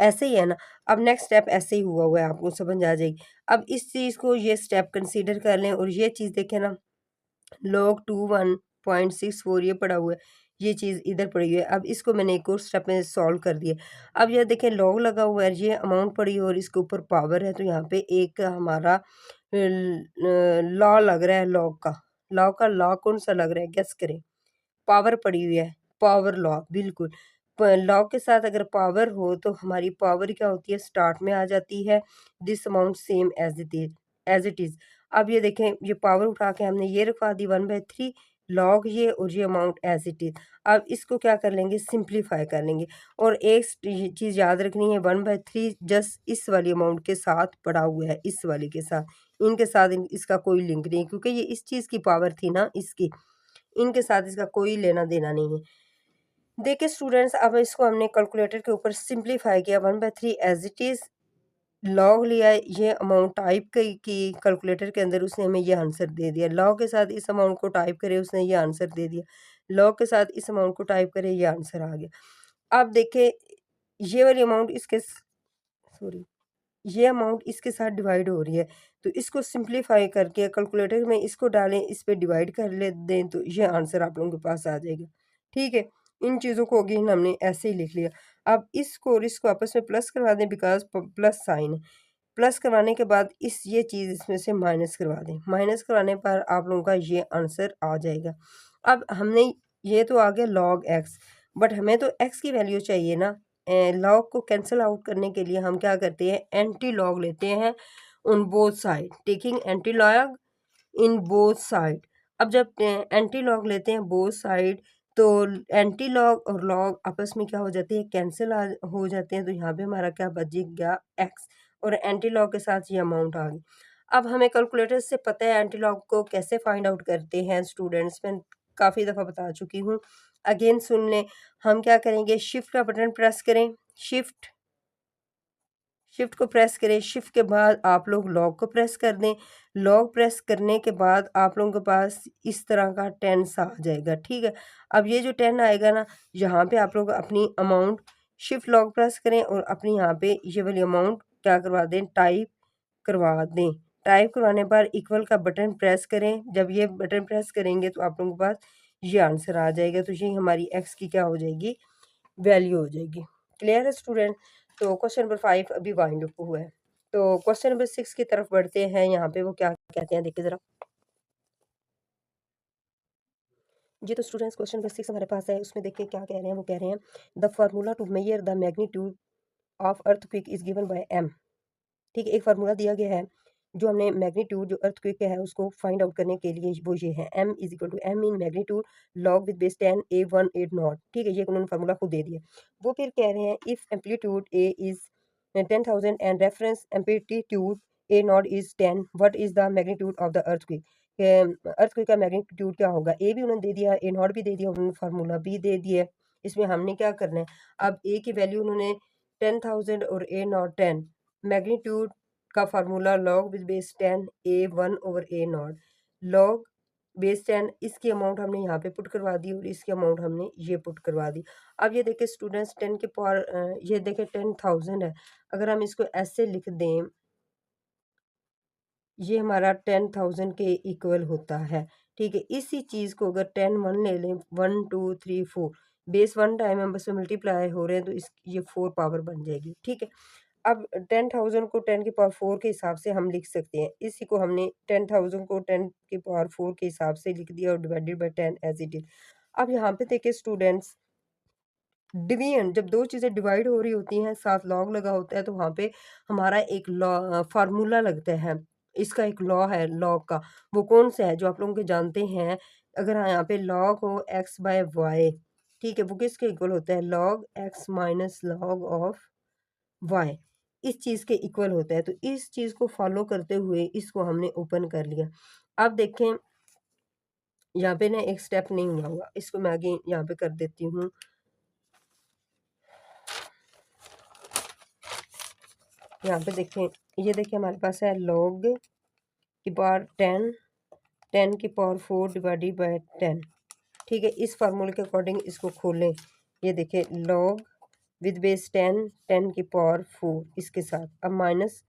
ऐसे ही है ना। अब नेक्स्ट स्टेप ऐसे ही हुआ है, आपको समझ आ जाएगी। अब इस चीज़ को ये स्टेप कंसीडर कर लें और ये चीज़ देखें ना, log 21.64 ये पड़ा हुआ है, ये चीज़ इधर पड़ी हुई है। अब इसको मैंने एक और स्टेप में सॉल्व कर दिया। अब ये देखें लॉग लगा हुआ है, ये अमाउंट पड़ी है और इसके ऊपर पावर है, तो यहाँ पे एक हमारा लॉ लग रहा है। लॉ कौन सा लग रहा है, गेस करें। पावर पड़ी हुई है, पावर लॉ, बिल्कुल। लॉ के साथ अगर पावर हो तो हमारी पावर क्या होती है, स्टार्ट में आ जाती है, this amount same as it is. अब ये देखें, ये पावर उठा के हमने ये रखवा दी 1/3, लॉग ये और ये अमाउंट एज इट इज। अब इसको क्या कर लेंगे, सिंप्लीफाई कर लेंगे। और एक चीज याद रखनी है, 1/3 जस्ट इस वाली अमाउंट के साथ पड़ा हुआ है, इस वाली के साथ, इनके साथ इसका कोई लिंक नहीं, क्योंकि ये इस चीज की पावर थी ना, इसकी, इनके साथ इसका कोई लेना देना नहीं है। देखिए स्टूडेंट्स, अब इसको हमने कैलकुलेटर के ऊपर सिंप्लीफाई किया, 1/3 एज इट इज, लॉग लिया, ये अमाउंट टाइप की कैलकुलेटर के अंदर, उसने हमें ये आंसर दे दिया। लॉग के साथ इस अमाउंट को टाइप करे, उसने ये आंसर दे दिया। लॉग के साथ इस अमाउंट को टाइप करे, ये आंसर आ गया। अब देखिए ये वाली अमाउंट इसके, सॉरी, ये अमाउंट इसके साथ डिवाइड हो रही है, तो इसको सिंप्लीफाई करके कैलकुलेटर में इसको डालें, इस पे डिवाइड कर ले दें, तो ये आंसर आप लोगों के पास आ जाएगा। ठीक है, इन चीज़ों को अगेन हमने ऐसे ही लिख लिया। अब इसको और इसको आपस में प्लस करवा दें, बिकॉज प्लस साइन है। प्लस करवाने के बाद ये चीज़ इसमें से माइनस करवा दें, माइनस करवाने पर आप लोगों का ये आंसर आ जाएगा। अब हमने, ये तो आ गया लॉग एक्स, बट हमें तो एक्स की वैल्यू चाहिए ना। लॉग को कैंसिल आउट करने के लिए हम क्या करते हैं, एंटी लॉग लेते हैं on both side, taking anti log in both side. अब जब एंटी लॉग लेते हैं बोथ साइड, तो एंटी लॉग और लॉग आपस में क्या हो जाते हैं, कैंसिल हो जाते हैं, तो यहाँ पे हमारा क्या बच गया, एक्स, और एंटी लॉग के साथ ये अमाउंट आ गई। अब हमें कैलकुलेटर से पता है एंटी लॉग को कैसे फाइंड आउट करते हैं स्टूडेंट्स, मैं काफ़ी दफ़ा बता चुकी हूँ, अगेन सुन लें। हम क्या करेंगे, शिफ्ट का बटन प्रेस करें, शिफ्ट शिफ्ट को प्रेस करें, शिफ्ट के बाद आप लोग लॉग को प्रेस कर दें। लॉग प्रेस करने के बाद आप लोगों के पास इस तरह का 10 सा आ जाएगा। ठीक है, अब ये जो 10 आएगा ना, यहाँ पे आप लोग अपनी अमाउंट, शिफ्ट लॉग प्रेस करें और अपनी यहाँ पे ये वाली अमाउंट क्या करवा दें, टाइप करवा दें। टाइप करवाने पर इक्वल का बटन प्रेस करें, जब ये बटन प्रेस करेंगे तो आप लोगों के पास ये आंसर आ जाएगा, तो ये हमारी एक्स की क्या हो जाएगी, वैल्यू हो जाएगी। क्लियर है स्टूडेंट। तो क्वेश्चन नंबर 5 अभी वाइंड अप हुआ है, तो क्वेश्चन नंबर 6 की तरफ बढ़ते हैं। यहाँ पे वो क्या कहते हैं, देखिए जरा। जी तो स्टूडेंट्स, क्वेश्चन नंबर 6 हमारे पास है, उसमें देखिए क्या कह रहे हैं। वो कह रहे हैं the formula to measure the magnitude of earthquake is given by M. ठीक है, एक फार्मूला दिया गया है, जो हमने मैग्नीट्यूड जो अर्थक्वेक का है उसको फाइंड आउट करने के लिए, वो ये है, m is equal to m in magnitude log with base 10 a1 8 nought. ठीक है, ये उन्होंने फार्मूला खुद दे दिया। वो फिर कह रहे हैं if amplitude a is 10,000 and reference amplitude a not is 10, what is the magnitude of the earthquake. Earthquake का मैग्नीट्यूड क्या होगा, ए भी उन्होंने दे दिया, ए नॉट भी दे दिया, उन्होंने फार्मूला भी दे दिया। इसमें हमने क्या करना है, अब ए की वैल्यू उन्होंने 10,000 और ए नॉट 10, मैग्नीट्यूड का formula log with base 10 a1 over a not, log base 10, इसकी अमाउंट हमने यहाँ पे पुट करवा दी और इसकी अमाउंट हमने ये पुट करवा दी। अब ये देखिए स्टूडेंट्स, 10 के पावर, ये देखिए 10,000 है, अगर हम इसको ऐसे लिख दें, ये हमारा 10,000 के इक्वल होता है। ठीक है, इसी चीज़ को अगर 10 1 ले लें, 1 2 3 4, बेस 1 टाइम हम बस मल्टीप्लाई हो रहे हैं, तो इस ये 4 पावर बन जाएगी। ठीक है, अब 10,000 को 10 की पावर 4 के हिसाब से हम लिख सकते हैं। इसी को हमने 10,000 को 10 की पावर 4 के हिसाब से लिख दिया और divided by 10 as it is. अब यहाँ पे देखिए स्टूडेंट्स, डिवीजन, जब 2 चीज़ें डिवाइड हो रही होती हैं, साथ लॉग लगा होता है, तो वहाँ पे हमारा एक फ़ॉर्मूला लगता है। इसका एक लॉ है लॉग का, वो कौन-सा है जो आप लोगों के जानते हैं। अगर यहाँ पे लॉग हो x/y, ठीक है? वो किसके इक्वल होता है? Log x minus log of y, इस चीज़ के इक्वल होता है। तो इस चीज़ को फ़ॉलो करते हुए इसको हमने ओपन कर लिया। अब देखें, यहाँ पे ना एक स्टेप नहीं हुआ होगा, इसको मैं आगे यहाँ पे कर देती हूँ। यहाँ पे देखें, ये देखिए हमारे पास है log की पावर 10, 10 की पावर 4 डिवाइडेड बाय 10, ठीक है? इस फार्मूले के अकॉर्डिंग इसको खोलें। ये देखिए log विद बेस 10, 10 की पावर 4 इसके साथ, अब minus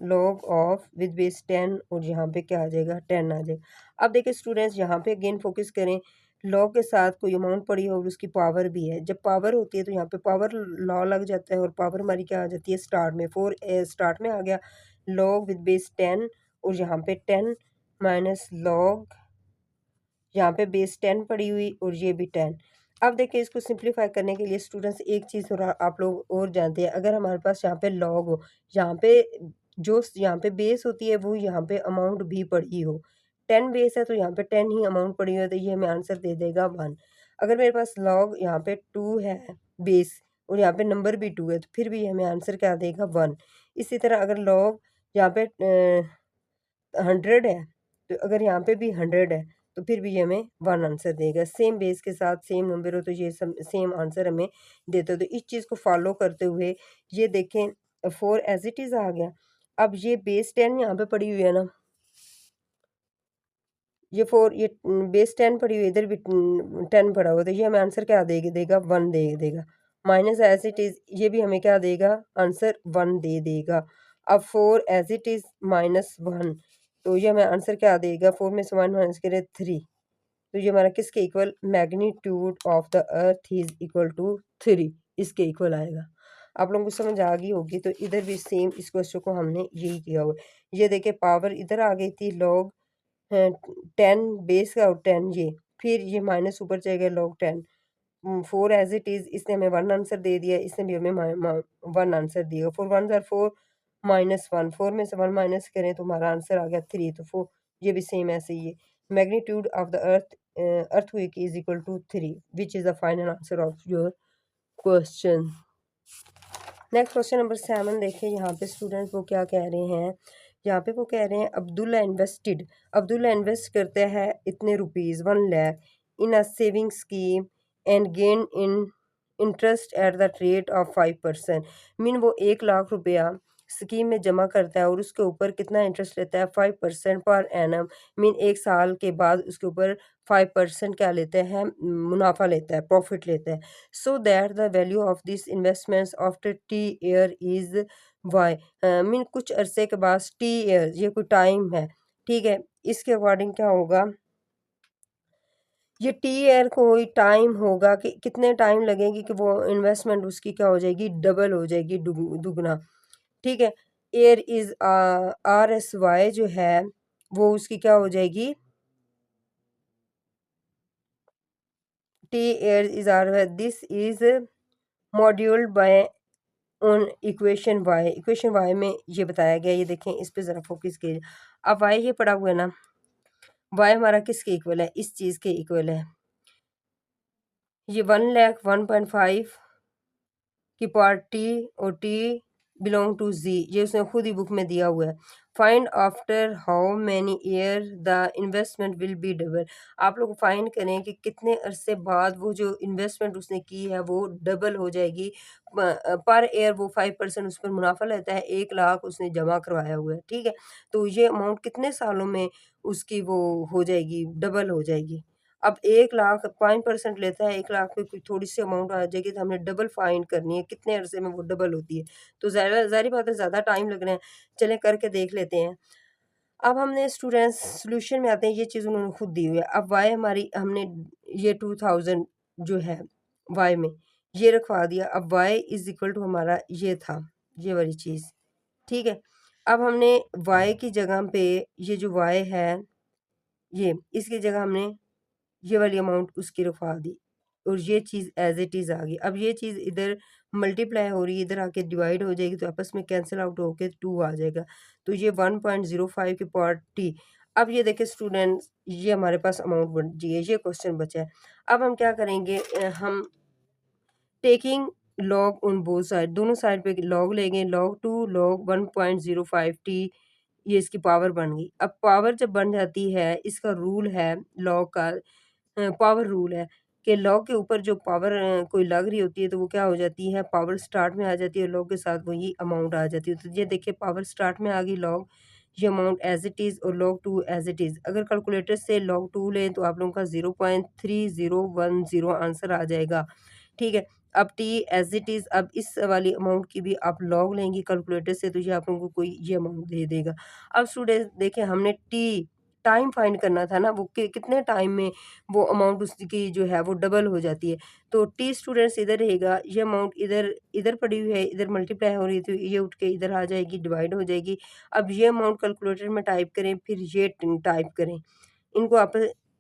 log of with base 10, और यहाँ पे क्या आ जाएगा? 10 आ जाएगा। अब देखिए स्टूडेंट्स, यहाँ पे अगेन फोकस करें, लॉग के साथ कोई अमाउंट पड़ी है और उसकी पावर भी है। जब पावर होती है तो यहाँ पे पावर लॉ लग जाता है, और पावर हमारी क्या आ जाती है? स्टार्ट में 4 स्टार्ट में आ गया लॉग विद बेस 10, और यहाँ पे 10 माइनस लॉग, यहाँ पे बेस 10 पड़ी हुई और ये भी 10। अब देखिए इसको सिंप्लीफाई करने के लिए स्टूडेंट्स एक चीज़ थोड़ा आप लोग और जानते हैं, अगर हमारे पास यहाँ पे लॉग हो, यहाँ पे जो यहाँ पे बेस होती है वो यहाँ पे अमाउंट भी पड़ी हो, 10 बेस है तो यहाँ पे 10 ही अमाउंट पड़ी हो, तो ये हमें आंसर दे देगा 1। अगर मेरे पास लॉग यहाँ पे 2 है बेस, और यहाँ पे नंबर भी 2 है, तो फिर भी हमें आंसर क्या देगा? 1। इसी तरह अगर लॉग यहाँ पे 100 है, तो अगर यहाँ पे भी 100 है, तो फिर भी ये हमें 1 आंसर देगा। सेम बेस के साथ सेम नंबर हो तो ये सेम आंसर हमें देता है। तो इस चीज़ को फॉलो करते हुए ये देखें 4 एज़ इट इज़ आ गया। अब ये बेस 10 यहाँ पे पड़ी हुई है ना, ये 4, ये बेस 10 पड़ी हुई है, इधर भी 10 पड़ा हुआ, तो ये हमें आंसर क्या देगा? 1 दे देगा। माइनस एज़ इट इज़, ये भी हमें क्या देगा? आंसर 1 दे देगा। अब 4 एज़ इट इज़ माइनस 1, तो ये हमें आंसर क्या देगा? 4 में से 1 माइनस करें 3, तो ये हमारा किसके equal? Magnitude of the earth is equal to 3, इसके इक्वल आएगा। आप लोगों को समझ आ गई होगी। तो इधर भी सेम इस क्वेश्चन को हमने यही किया हुआ है। ये देखिए पावर इधर आ गई थी लॉग 10 बेस का, और 10 ये, फिर ये माइनस ऊपर चले गए लॉग 10, 4 एज़ इट इज़, इसने हमें 1 आंसर दे दिया, इसने भी हमें 1 आंसर दिया। 4 1 ज़ार 4 माइनस 1, 4 में से 1 माइनस करें तो हमारा आंसर आ गया 3, तो 4, ये भी सेम ऐसे ही है। Magnitude of the earthquake is equal to 3, which is the final answer of your question. Next question number 7 देखिए, यहाँ पे स्टूडेंट्स वो क्या कह रहे हैं। यहाँ पे वो कह रहे हैं अब्दुल्ला इन्वेस्ट करता है इतने rupees 1 lakh in a saving scheme and gain in interest at the rate of 5%। Mean वो 1 लाख रुपया स्कीम में जमा करता है और उसके ऊपर कितना इंटरेस्ट लेता है? 5% पर एनम। मीन 1 साल के बाद उसके ऊपर 5% क्या लेते हैं? मुनाफा लेता है, प्रॉफिट लेता है। So that the value of these investments after T year is Y। Mean कुछ अरसे के बाद T year, ये कोई टाइम है, ठीक है? इसके अकॉर्डिंग क्या होगा? ये टी ईयर कोई टाइम होगा कि कितने टाइम लगेगी कि वो इन्वेस्टमेंट उसकी क्या हो जाएगी? डबल हो जाएगी, दुगना, ठीक है? एयर इज RSY जो है वो उसकी क्या हो जाएगी? T air is R, this is modelled by on equation Y में ये बताया गया। ये देखें, इस पे ज़रा फोकस कीजिए। अब वाई ये पड़ा हुआ है ना, वाई हमारा किसके इक्वल है? इस चीज़ के इक्वल है। ये 1 लाख 1.5 की पावर टी, और टी बिलोंग टू जी, ये उसने खुद ही बुक में दिया हुआ है। Find after how many year the investment will be double. आप लोग फाइंड करें कि कितने अरसे बाद वो जो इन्वेस्टमेंट उसने की है वो डबल हो जाएगी। पर ईयर वो 5% उस पर मुनाफा लेता है, 1 लाख उसने जमा करवाया हुआ है, ठीक है? तो ये अमाउंट कितने सालों में उसकी वो हो जाएगी? डबल हो जाएगी। अब 1 लाख 5% लेता है, 1 लाख में कोई थोड़ी-सी अमाउंट आ जाएगी, तो हमने डबल फाइंड करनी है, कितने अरसे में वो डबल होती है। तो ज़ाहिर-सी बात है ज़्यादा टाइम लगना है, चलें करके देख लेते हैं। अब हमने स्टूडेंट्स सॉल्यूशन में आते हैं, ये चीज़ उन्होंने खुद दी हुई है। अब वाई हमारी हमने ये 2000 जो है वाई में ये रखवा दिया। अब वाई इज़ इक्वल टू हमारा ये था, ये वाली चीज़, ठीक है? अब हमने वाई की जगह पे ये जो वाई है, ये इसकी जगह हमने ये वाली अमाउंट उसकी रखवा दी। और ये चीज़ एज इट इज़ आ गई। अब ये चीज़ इधर मल्टीप्लाई हो रही है, इधर आके डिवाइड हो जाएगी, तो आपस में कैंसिल आउट होके 2 आ जाएगा। तो ये 1.05 की पावर टी। अब ये देखिए स्टूडेंट्स, ये हमारे पास अमाउंट बन जी है, ये क्वेश्चन बचा है। अब हम क्या करेंगे, हम taking log on both side, दोनों साइड पे लॉग लेंगे, log 2 log 1.05 टी, ये इसकी पावर बन गई। अब पावर जब बन जाती है, इसका रूल है लॉग का, पावर रूल है कि लॉग के ऊपर जो पावर कोई लग रही होती है तो वो क्या हो जाती है, पावर स्टार्ट में आ जाती है, लॉग के साथ वही अमाउंट आ जाती है। तो ये देखिए पावर स्टार्ट में आ गई लॉग, ये अमाउंट एज इट इज़, और log 2 एज इट इज़। अगर कैलकुलेटर से log 2 लें तो आप लोगों का 0.3010 आंसर आ जाएगा, ठीक है। अब टी एज इट इज़, अब इस वाली अमाउंट की भी आप लॉग लेंगी कैलकुलेटर से तो ये आप लोगों को कोई ये अमाउंट दे देगा। अब स्टूडेंट्स देखिए, हमने टी टाइम फाइंड करना था ना, वो कितने टाइम में वो अमाउंट उसकी जो है वो डबल हो जाती है। तो टी स्टूडेंट्स इधर रहेगा, ये अमाउंट इधर इधर पड़ी हुई है, इधर मल्टीप्लाई हो रही थी, ये उठ के इधर आ जाएगी, डिवाइड हो जाएगी। अब ये अमाउंट कैलकुलेटर में टाइप करें, फिर ये टाइप करें, इनको आप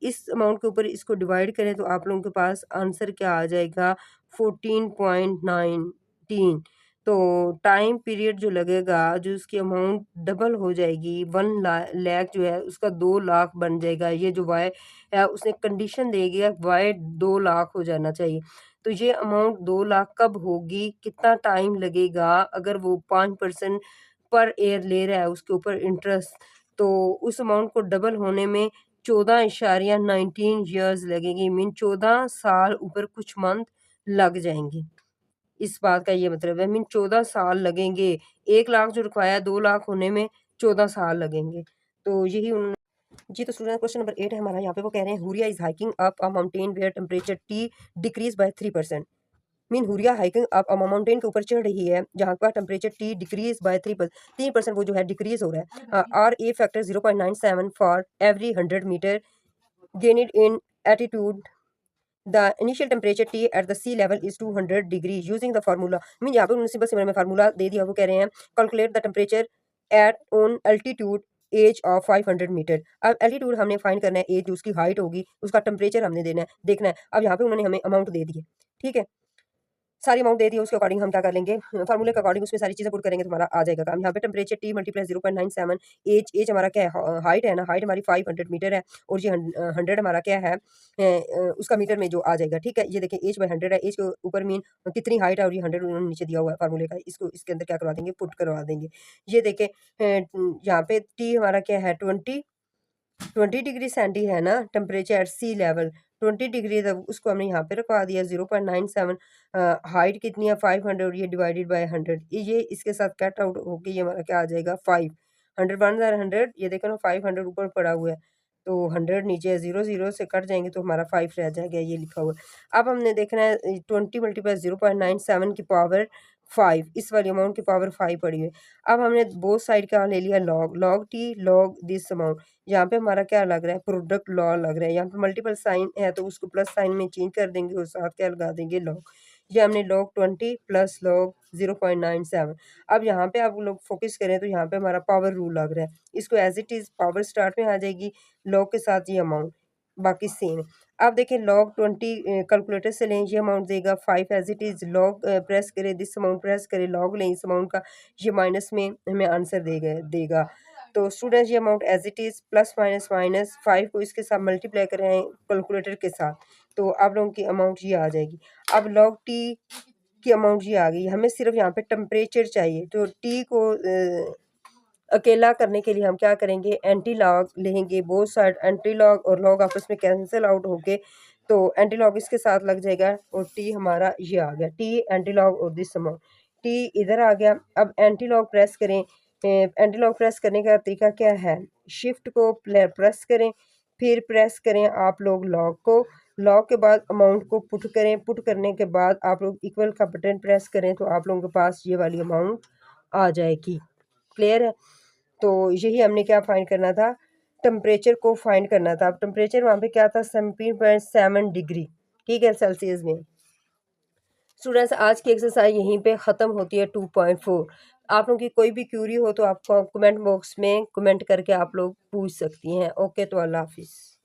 इस अमाउंट के ऊपर इसको डिवाइड करें तो आप लोगों के पास आंसर क्या आ जाएगा, 14.19। तो टाइम पीरियड जो लगेगा, जो उसकी अमाउंट डबल हो जाएगी, 1 लाख जो है उसका 2 लाख बन जाएगा। ये जो वाई है उसने कंडीशन देगी, वाई 2 लाख हो जाना चाहिए। तो ये अमाउंट 2 लाख कब होगी, कितना टाइम लगेगा, अगर वो 5% पर ईयर ले रहा है उसके ऊपर इंटरेस्ट, तो उस अमाउंट को डबल होने में 14.19 ईयर्स लगेंगे, मीन 14 साल ऊपर कुछ मंथ लग जाएंगे। इस बात का ये मतलब है, मीन 14 साल लगेंगे। 1 लाख जो रुपया 2 लाख होने में 14 साल लगेंगे। तो यही उन्होंने जी। तो स्टूडेंट क्वेश्चन नंबर 8 है हमारा, यहाँ पे वो कह रहे हैं Huriya is hiking up a mountain where temperature T decrease by 3%। Mean Huriya hiking up a mountain के ऊपर चढ़ रही है जहाँ का टेम्परेचर टी डिक्रीज बाय 3%, वो जो है डिक्रीज हो रहा है। Are a factor 0.97 for every 100 metre gained in altitude. The initial temperature T at the sea level is 200 degree using the formula। Mean यहाँ पे उन्होंने सिंपल सिंपल में फार्मूला दे दिया, वो कह रहे हैं calculate the temperature at on altitude as of 500 metre. अब एल्टीट्यूड हमने फाइंड करना है, एज जो उसकी हाइट होगी, उसका टेम्परेचर हमने देना है, देखना है। अब यहाँ पे उन्होंने हमें अमाउंट दे दी है, ठीक है, सारी अमाउंट दे दी है, उसके अकॉर्डिंग हम क्या कर लेंगे, फार्मूले के अकॉर्डिंग उसमें सारी चीज़ें पुट करेंगे तो हमारा आ जाएगा काम। यहाँ पे टेम्परेचर टी मल्टीप्लाई 0.97, एज हमारा क्या है, हाइट है ना, हाइट हमारी 500 मीटर है, और ये 100 हमारा क्या है, उसका मीटर में जो आ जाएगा, ठीक है। ये देखिए एज बाई 100 है, एज के ऊपर मीन कितनी हाइट है, और ये 100 उन्होंने नीचे दिया हुआ है फार्मूले का, इसको इसके अंदर क्या करवा देंगे, पुट करवा देंगे। ये देखें, यहाँ पे टी हमारा क्या है, 20 डिग्री सेंटी है ना temperature at sea level, 20 degree, तब उसको हमने यहाँ पे रखवा दिया 0.97। हाइट कितनी है 500, और ये डिवाइडेड बाय 100, ये इसके साथ कट आउट होके ये हमारा क्या आ जाएगा 5। 100 ये देखो ना, 500 ऊपर पड़ा हुआ है, तो 100 नीचे है, 0 से कट जाएंगे तो हमारा 5 रह जाएगा, ये लिखा हुआ है। अब हमने देखना है 20 मल्टीप्लाई 0.97 की पावर 5, इस वाली अमाउंट की पावर 5 पड़ी हुई है। अब हमने बोथ साइड का ले लिया log, log T log this amount, यहाँ पे हमारा क्या लग रहा है, प्रोडक्ट लॉ लग रहा है। यहाँ पे मल्टीपल साइन है तो उसको प्लस साइन में चेंज कर देंगे और साथ क्या लगा देंगे, लॉग। ये हमने log 20 प्लस log 0.97। अब यहाँ पे आप लोग फोकस करें तो यहाँ पे हमारा पावर रूल लग रहा है, इसको as it is power start में आ जाएगी, log के साथ ये अमाउंट बाकी सेम है। आप देखें log 20 कैलकुलेटर से लें, ये अमाउंट देगा 5 as it is, log press करें, दिस अमाउंट प्रेस करें, log लें इस अमाउंट का, ये माइनस में हमें आंसर देगा। तो स्टूडेंट्स ये amount as it is plus minus minus 5 को इसके साथ मल्टीप्लाई करें कैलकुलेटर के साथ, तो आप लोगों की अमाउंट ये आ जाएगी। अब log टी की अमाउंट ये आ गई, हमें सिर्फ यहाँ पे टेम्परेचर चाहिए, तो टी को अकेला करने के लिए हम क्या करेंगे, एंटी लॉग लेंगे, बोथ साइड एंटी लॉग और लॉग आपस में कैंसिल आउट होके, तो एंटी लॉग इसके साथ लग जाएगा, और टी हमारा ये आ गया, टी एंटी लॉग और दिस अमाउंट, टी इधर आ गया। अब एंटी लॉग प्रेस करें, एंटी लॉग प्रेस करने का तरीका क्या है, शिफ्ट को प्रेस करें, फिर प्रेस करें आप लोग लॉग को, लॉग के बाद अमाउंट को पुट करें, पुट करने के बाद आप लोग इक्वल का बटन प्रेस करें तो आप लोगों के पास ये वाली अमाउंट आ जाएगी। क्लियर है। तो यही हमने क्या फाइंड करना था, टेम्परेचर को फाइंड करना था। अब टेम्परेचर वहाँ पे क्या था, 17.7 डिग्री, ठीक है, सेल्सियस में। स्टूडेंट्स आज की एक्सरसाइज यहीं पे ख़त्म होती है 2.4। आप लोगों की कोई भी क्यूरी हो तो आप कमेंट बॉक्स में कमेंट करके आप लोग पूछ सकती हैं। ओके, तो अल्लाह हाफिज़।